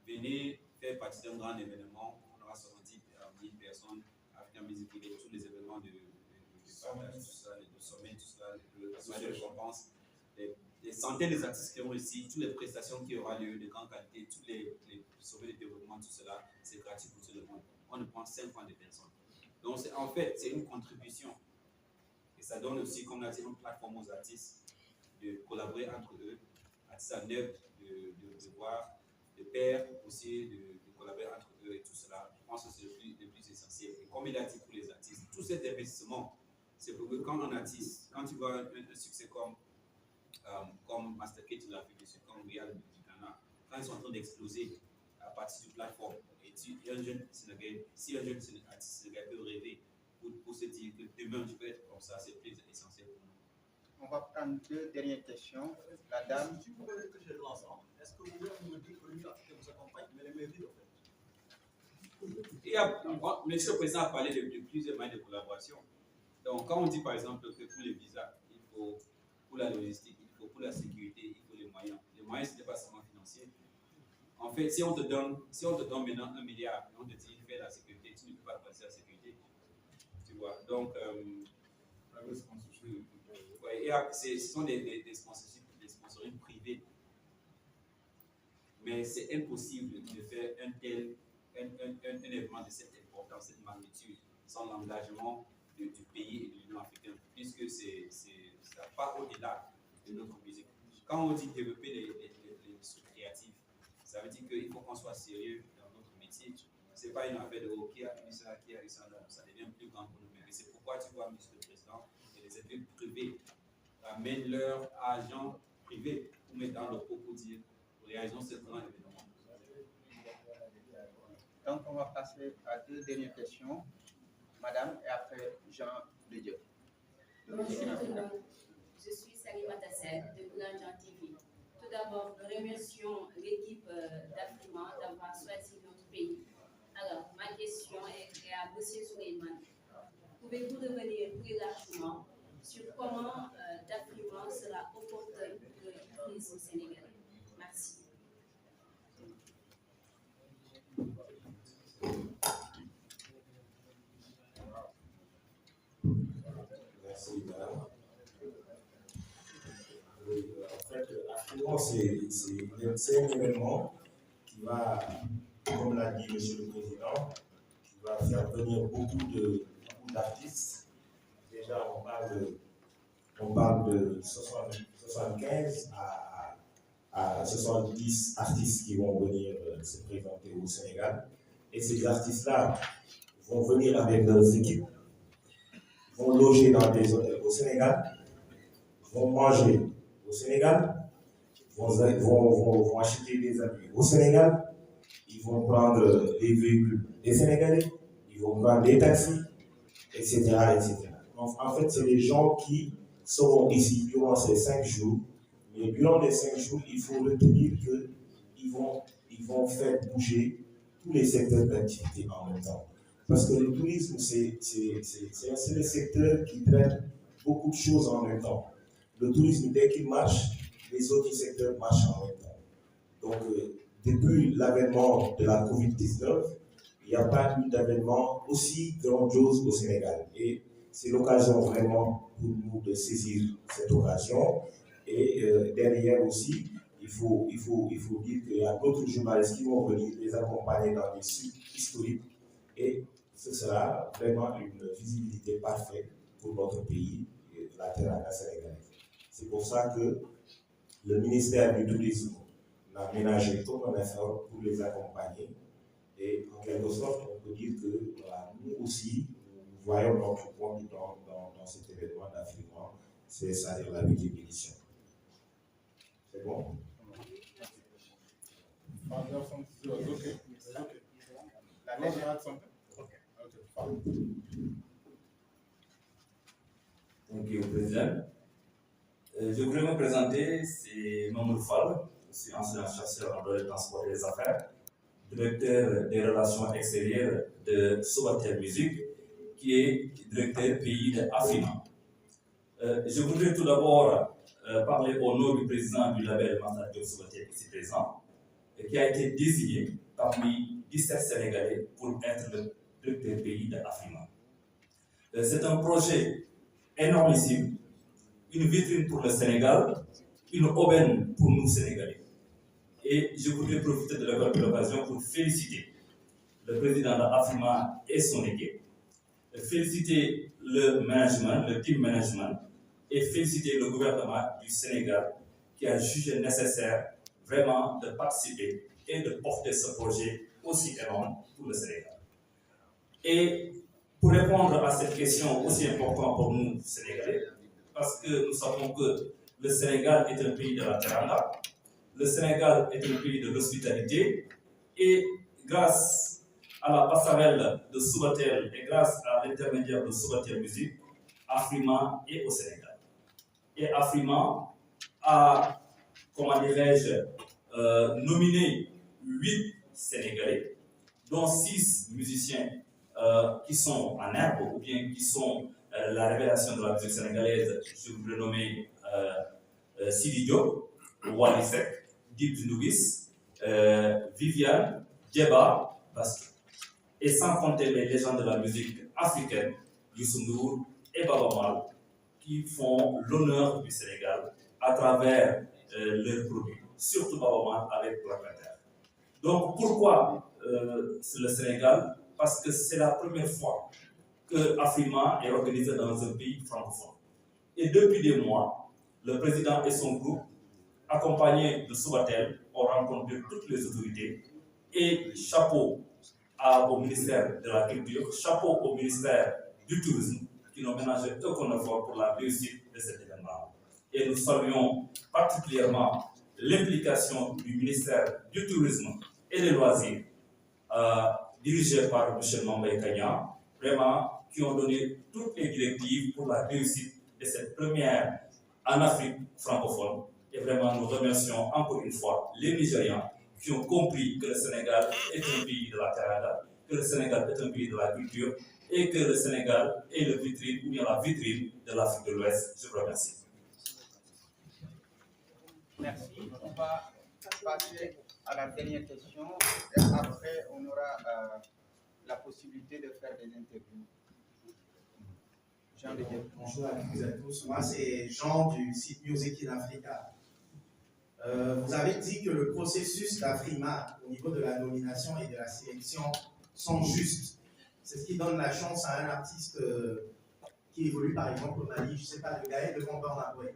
Venez faire partie d'un grand événement, on aura 70 000 personnes, African Music Week, tous les événements de partage, tout ça, de sommet, tout ça, de récompense, les centaines d'artistes qui ont ici, toutes les prestations qui aura lieu de grande qualité, tous les sommets de développement, tout cela, c'est gratuit pour tout le monde. On ne prend 5 francs de personnes. Donc en fait, c'est une contribution. Et ça donne aussi, comme on a dit, une plateforme aux artistes de collaborer entre eux, artistes à neuf, de voir, de pairs aussi, de collaborer entre eux et tout cela. Je pense que c'est le plus essentiel. Et comme il a dit pour les artistes, tout cet investissement, c'est pour que quand tu vois un succès comme Mastercard de l'Afrique du Sud, comme Real du Ghana, quand ils sont en train d'exploser à partir d'une plateforme, et un jeune Sénégalais, si un jeune artiste sénégalais peut rêver pour se dire que demain je peux être comme ça, c'est plus essentiel pour nous. On va prendre 2 dernières questions. La dame. Si vous voulez que je lance, est-ce que vous pouvez me dire que l'Union africaine vous accompagne, mais les mairies, en fait? Monsieur le Président a parlé de plusieurs moyens de collaboration. Donc, quand on dit par exemple que pour les visas, il faut, pour la logistique, il faut, pour la sécurité, il faut les moyens. Les moyens, ce n'est pas seulement financier. En fait, si on te donne maintenant 1 milliard, et on te dit fais la sécurité, tu ne peux pas passer la sécurité. Tu vois. Donc, ce sont des sponsoring privés. Mais c'est impossible de faire un tel un événement de cette importance, cette magnitude, sans l'engagement du pays et de l'Union africaine, puisque ça part au-delà de notre musique. Quand on dit développer les industries créatives, ça veut dire qu'il faut qu'on soit sérieux dans notre métier. Ce n'est pas une affaire de qui a eu ça, qui a eu ça, non, ça devient plus grand pour nous. Mais c'est pourquoi tu vois, Monsieur le Président, que les entreprises privées amènent leur agent privé pour mettre dans le pot pour dire réalisons ce grand événement. Donc, on va passer à deux dernières questions. Madame, et après Jean de Dieu. Bonjour tout le monde. Je suis Salima Tassel de Boulangeant TV. Tout d'abord, nous remercions l'équipe d'Afirma d'avoir choisi notre pays. Alors, ma question est à M. Souleymane. Pouvez-vous revenir plus largement sur comment d'Afirma sera opportun pour le tourisme sénégalais? Merci. Merci, madame. En fait, actuellement, c'est un événement qui va, comme l'a dit Monsieur le Président, qui va faire venir beaucoup d'artistes. Déjà, on parle de 75 à 70 artistes qui vont venir se présenter au Sénégal. Et ces artistes-là vont venir avec leurs équipes, vont loger dans des hôtels au Sénégal, vont manger au Sénégal, vont acheter des habits au Sénégal, ils vont prendre des véhicules des Sénégalais, ils vont prendre des taxis, etc. etc. Donc, en fait, c'est les gens qui seront ici durant ces 5 jours. Mais durant les 5 jours, il faut retenir qu'ils vont faire bouger tous les secteurs d'activité en même temps. Parce que le tourisme, c'est le secteur qui traite beaucoup de choses en même temps. Le tourisme, dès qu'il marche, les autres secteurs marchent en même temps. Donc, depuis l'avènement de la COVID-19, il n'y a pas eu d'avènement aussi grandiose au Sénégal. Et c'est l'occasion vraiment pour nous de saisir cette occasion. Et derrière aussi, il faut dire qu'il y a d'autres journalistes qui vont venir les accompagner dans les sites historiques. Et ce sera vraiment une visibilité parfaite pour notre pays, la terre sénégalaise. C'est pour ça que le ministère du Tourisme a ménagé tout un effort pour les accompagner. Et en quelque sorte, on peut dire que voilà, nous aussi, nous voyons notre compte dans cet événement d'Afirma, c'est-à-dire la 8e édition. C'est bon? Thank you, Président. Je voudrais me présenter, c'est Mamour Fall, je suis ancien chasseur en droit de transport et des affaires, directeur des relations extérieures de Sobatel Music, qui est directeur pays de afirma. Je voudrais tout d'abord parler au nom du président du label Master Job Sobatel ici présent, qui a été désigné parmi 17 Sénégalais pour être le directeur pays de afirma. C'est un projet énormissime, une vitrine pour le Sénégal, une aubaine pour nous Sénégalais. Et je voudrais profiter de l'occasion pour féliciter le président de afirma et son équipe, féliciter le management, le team management, et féliciter le gouvernement du Sénégal qui a jugé nécessaire vraiment de participer et de porter ce projet aussi énorme pour le Sénégal. Et pour répondre à cette question aussi importante pour nous, Sénégalais, parce que nous savons que le Sénégal est un pays de la teranga, le Sénégal est un pays de l'hospitalité, et grâce à la passerelle de Sobatel et grâce à l'intermédiaire de Sobatel Music, Afrima est au Sénégal. Et Afrima a, comment dirais-je, nominé 8 Sénégalais, dont 6 musiciens qui sont en herbe ou bien qui sont la révélation de la musique sénégalaise. Je voudrais nommer Sidi Diop, Wally Seck, Dip Nougis, Viviane, Djeba, Bastou. Et sans compter les légendes de la musique africaine, Youssou Ndour et Baba Mal, qui font l'honneur du Sénégal à travers leurs produits, surtout Baba Mal avec Black Panther. Donc pourquoi sur le Sénégal parce que c'est la première fois que Afrima est organisé dans un pays francophone. Et depuis des mois, le président et son groupe, accompagnés de Soubatel, ont rencontré toutes les autorités. Et chapeau au ministère de la Culture, chapeau au ministère du Tourisme, qui n'ont ménagé aucun effort pour la réussite de cet événement. Et nous saluons particulièrement l'implication du ministère du Tourisme et des Loisirs, dirigé par M. Mambay Kanya, vraiment, qui ont donné toutes les directives pour la réussite de cette première en Afrique francophone. Et vraiment, nous remercions encore une fois les Nigérians qui ont compris que le Sénégal est un pays de la teranga, que le Sénégal est un pays de la culture et que le Sénégal est le vitrine, ou bien la vitrine de l'Afrique de l'Ouest. Je vous remercie. Merci. On va passer à la dernière question. Et après, on aura la possibilité de faire des interviews. Jean de Dieu. Bonjour à toutes et à tous. Moi, c'est Jean du site Music in Africa. Vous avez dit que le processus d'Afrima au niveau de la nomination et de la sélection sont justes. C'est ce qui donne la chance à un artiste qui évolue par exemple au Mali, je ne sais pas, de gagner devant Bornaboué.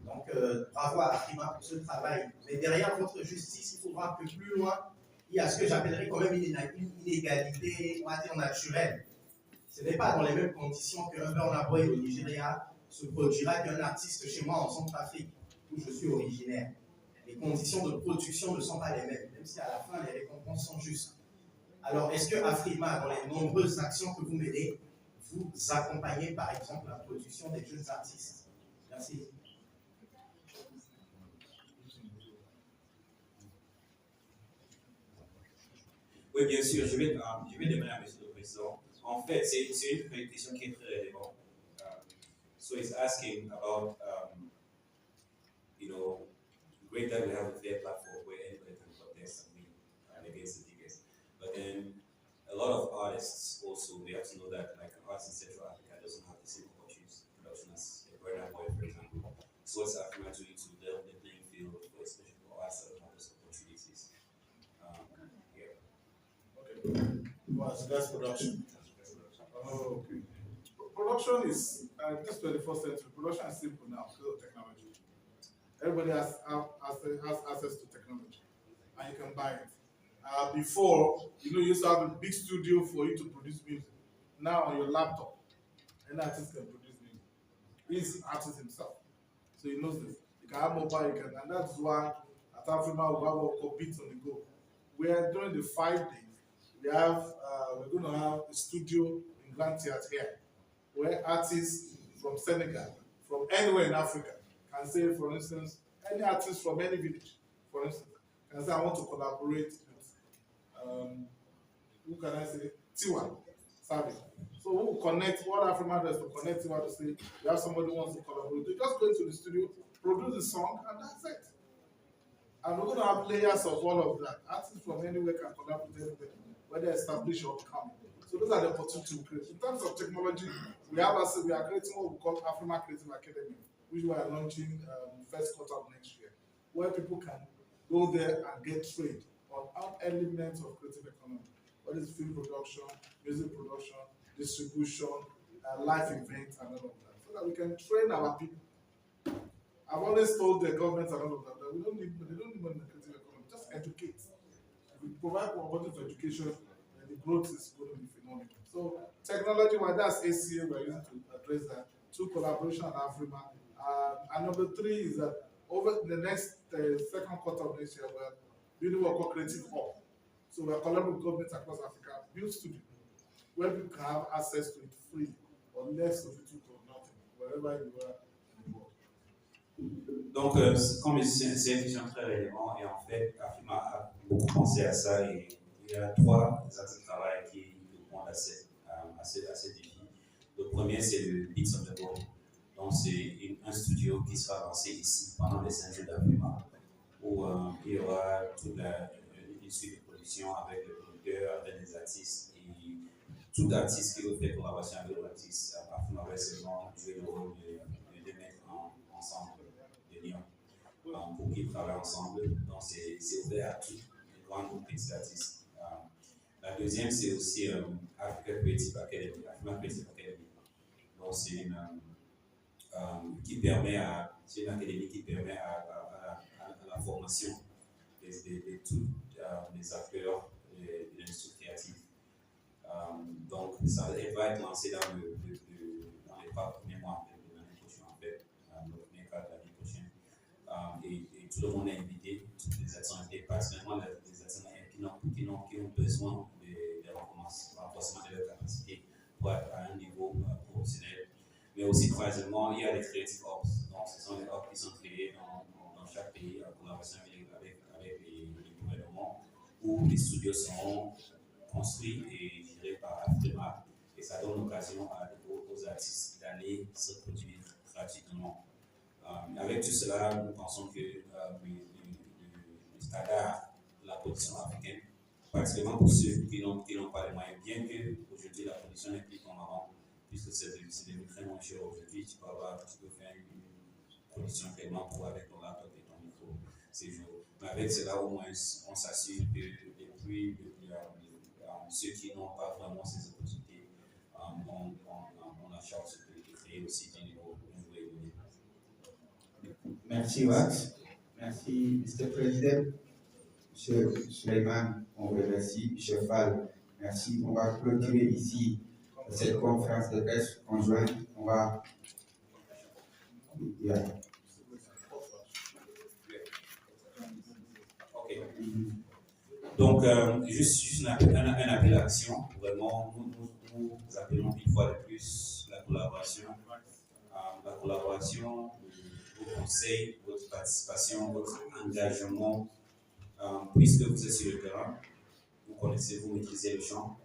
Donc, bravo à Afrima pour ce travail. Mais derrière votre justice, il faut voir que plus loin, il y a ce que j'appellerais quand même une inégalité, on va dire, naturelle. Ce n'est pas dans les mêmes conditions qu'un Burna Boy au Nigeria se produira qu'un artiste chez moi en Centrafrique, où je suis originaire. Les conditions de production ne sont pas les mêmes, même si à la fin, les récompenses sont justes. Alors, est-ce que Afrima, dans les nombreuses actions que vous menez, vous accompagnez par exemple la production des jeunes artistes? Merci. Oui, bien sûr, je vais demander à M. le Président. En fait, c'est une question qui est très relevante. So he's asking about, great that we have a fair platform where anybody can contest and win against the biggest. But then a lot of artists also, we have to know that like an artist in Central Africa doesn't have the same opportunities production as a Burna Boy, for example. So what's Africa doing to level the playing field, especially for artists that don't have those opportunities? Okay. What's that's production? Oh, okay. Production is, this 21st century, production is simple now because of technology. Everybody has access to technology and you can buy it. Before, you used to have a big studio for you to produce music. Now on your laptop, an artist can produce music. He's the artist himself. So he knows this. You can have mobile, and that's why at Afrima we have what we call Beats on the Go. Where during the 5 days, we're going to have a studio in Grand Theatre here, where artists from Senegal, from anywhere in Africa, can say, for instance, any artist from any village, for instance, can say, I want to collaborate with, who can I say, Tiwa Savage. So we will connect, what Afrima does to connect Tiwa to say, you have somebody who wants to collaborate. You just go into the studio, produce the song, and that's it. And we're going to have layers of all of that. Artists from anywhere can collaborate with anybody, whether established or coming. So those are the opportunities we create. In terms of technology, we are creating what we call Afrima Creative Academy, which we are launching first quarter of next year, where people can go there and get trained on all elements of creative economy. What is film production, music production, distribution, live events, and all of that, so that we can train our people. I've always told the government and all of that they don't need money in the creative economy, just educate. If we provide quality of education, then the growth is going to be phenomenal. So technology, well, that's ACA we're using to address that. 2, collaboration and Afrima. And number 3 is that over the next second quarter of next year, we're building what we call Creative Hub. So we're collaborating with governments across Africa, build studio, where people can have access to it free or less of it or nothing, wherever you are in the world. Donc, comme c'est une question très relevante, et en fait, Afrima a beaucoup pensé à ça, et il y a 3 axes de travail qui répondent à ces défis. Le premier, c'est le Beats on the Go. Donc, c'est un studio qui sera lancé ici pendant les 5 jours d'Afrima, où il y aura toute une suite de production avec les producteurs, avec les artistes, et tout artiste qui veut faire collaboration avec l'artiste, Afrima va seulement jouer le rôle de les mettre ensemble. Pour qu'ils travaillent ensemble. Donc, c'est ouvert à tous les grands groupes d'artistes. La deuxième, c'est aussi Africa Creative Academy, Afirma Creative Academy. Donc, c'est une académie qui permet à la formation de tous les acteurs de l'industrie créative. Donc, elle va être lancée dans les 3 premiers mois de l'année prochaine, en fait, le premier quart de l'année prochaine. Et tout le monde est invité, toutes les activités, particulièrement les activités qui ont besoin de renforcement de leur capacité pour être à un niveau professionnel. Mais aussi, troisièmement, il y a les Creative Ops. Donc, ce sont les ops qui sont créés dans chaque pays en collaboration avec les gouvernements, où les studios sont construits et gérés par afirma. Et ça donne l'occasion aux artistes d'aller se produire gratuitement. Avec tout cela, nous pensons que le standard de la production africaine, particulièrement pour ceux qui n'ont pas les moyens, bien que aujourd'hui la production est plus comme avant, puisque c'est devenu très moins cher aujourd'hui, tu peux faire une production tellement pour avec ton laptop et ton micro, c'est jour. Mais avec cela, au moins, on s'assure que ceux qui n'ont pas vraiment ces opportunités, on a chance de créer aussi des nouveaux éléments. Merci Wax. Merci Mr. President. M. Suleiman, on vous remercie. M. Fall, merci. On va clôturer ici cette conférence de presse conjointe. On va. Yeah. Ok. Donc, juste un appel à l'action. Vraiment, nous appelons une fois de plus la collaboration. La collaboration, vos conseils, votre participation, votre engagement, puisque vous êtes sur le terrain, vous maîtrisez le champ,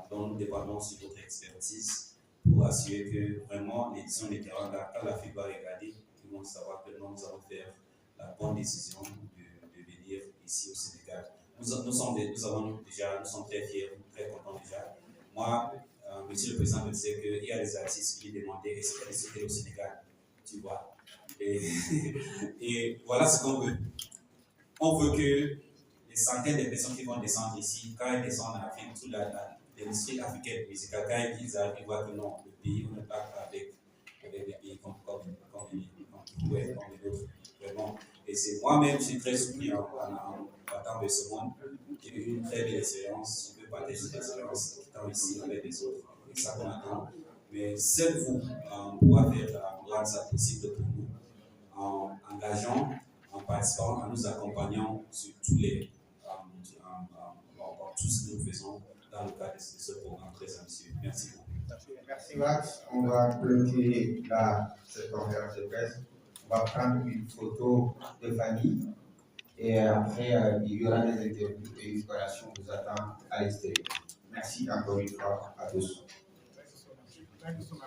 dont nous dépendons sur votre expertise pour assurer que vraiment l'édition des terrains, quand la FIBA va regarder, ils vont savoir que nous allons faire la bonne décision de venir ici au Sénégal. Nous sommes très fiers, très contents déjà. Moi, Monsieur le Président me disait qu'il y a des artistes qui demandaient est-ce qu'il y a des sociétés au Sénégal, tu vois. Et voilà ce qu'on veut. On veut que les centaines de personnes qui vont descendre ici, quand elles descendent en Afrique, toute l'industrie africaine musicale, quand ils arrivent, ils voient que non, le pays, on ne part pas avec des pays comme les autres. Vraiment. Et c'est moi-même, je suis très soutenu en partant de ce monde. J'ai eu une très belle expérience. Je peux partager cette expérience étant ici avec les autres. Et ça qu'on attend. Mais seul vous pourra faire rendre ça possible pour nous en engageant, en participant, en nous accompagnant sur tout ce que nous faisons dans le cadre de ce programme très ambitieux. Merci beaucoup. Merci Max. On va clôturer cette conférence de presse. On va prendre une photo de famille et après il y aura des interviews et une collation vous attend à l'extérieur. Merci encore une fois à tous. Thank you so much.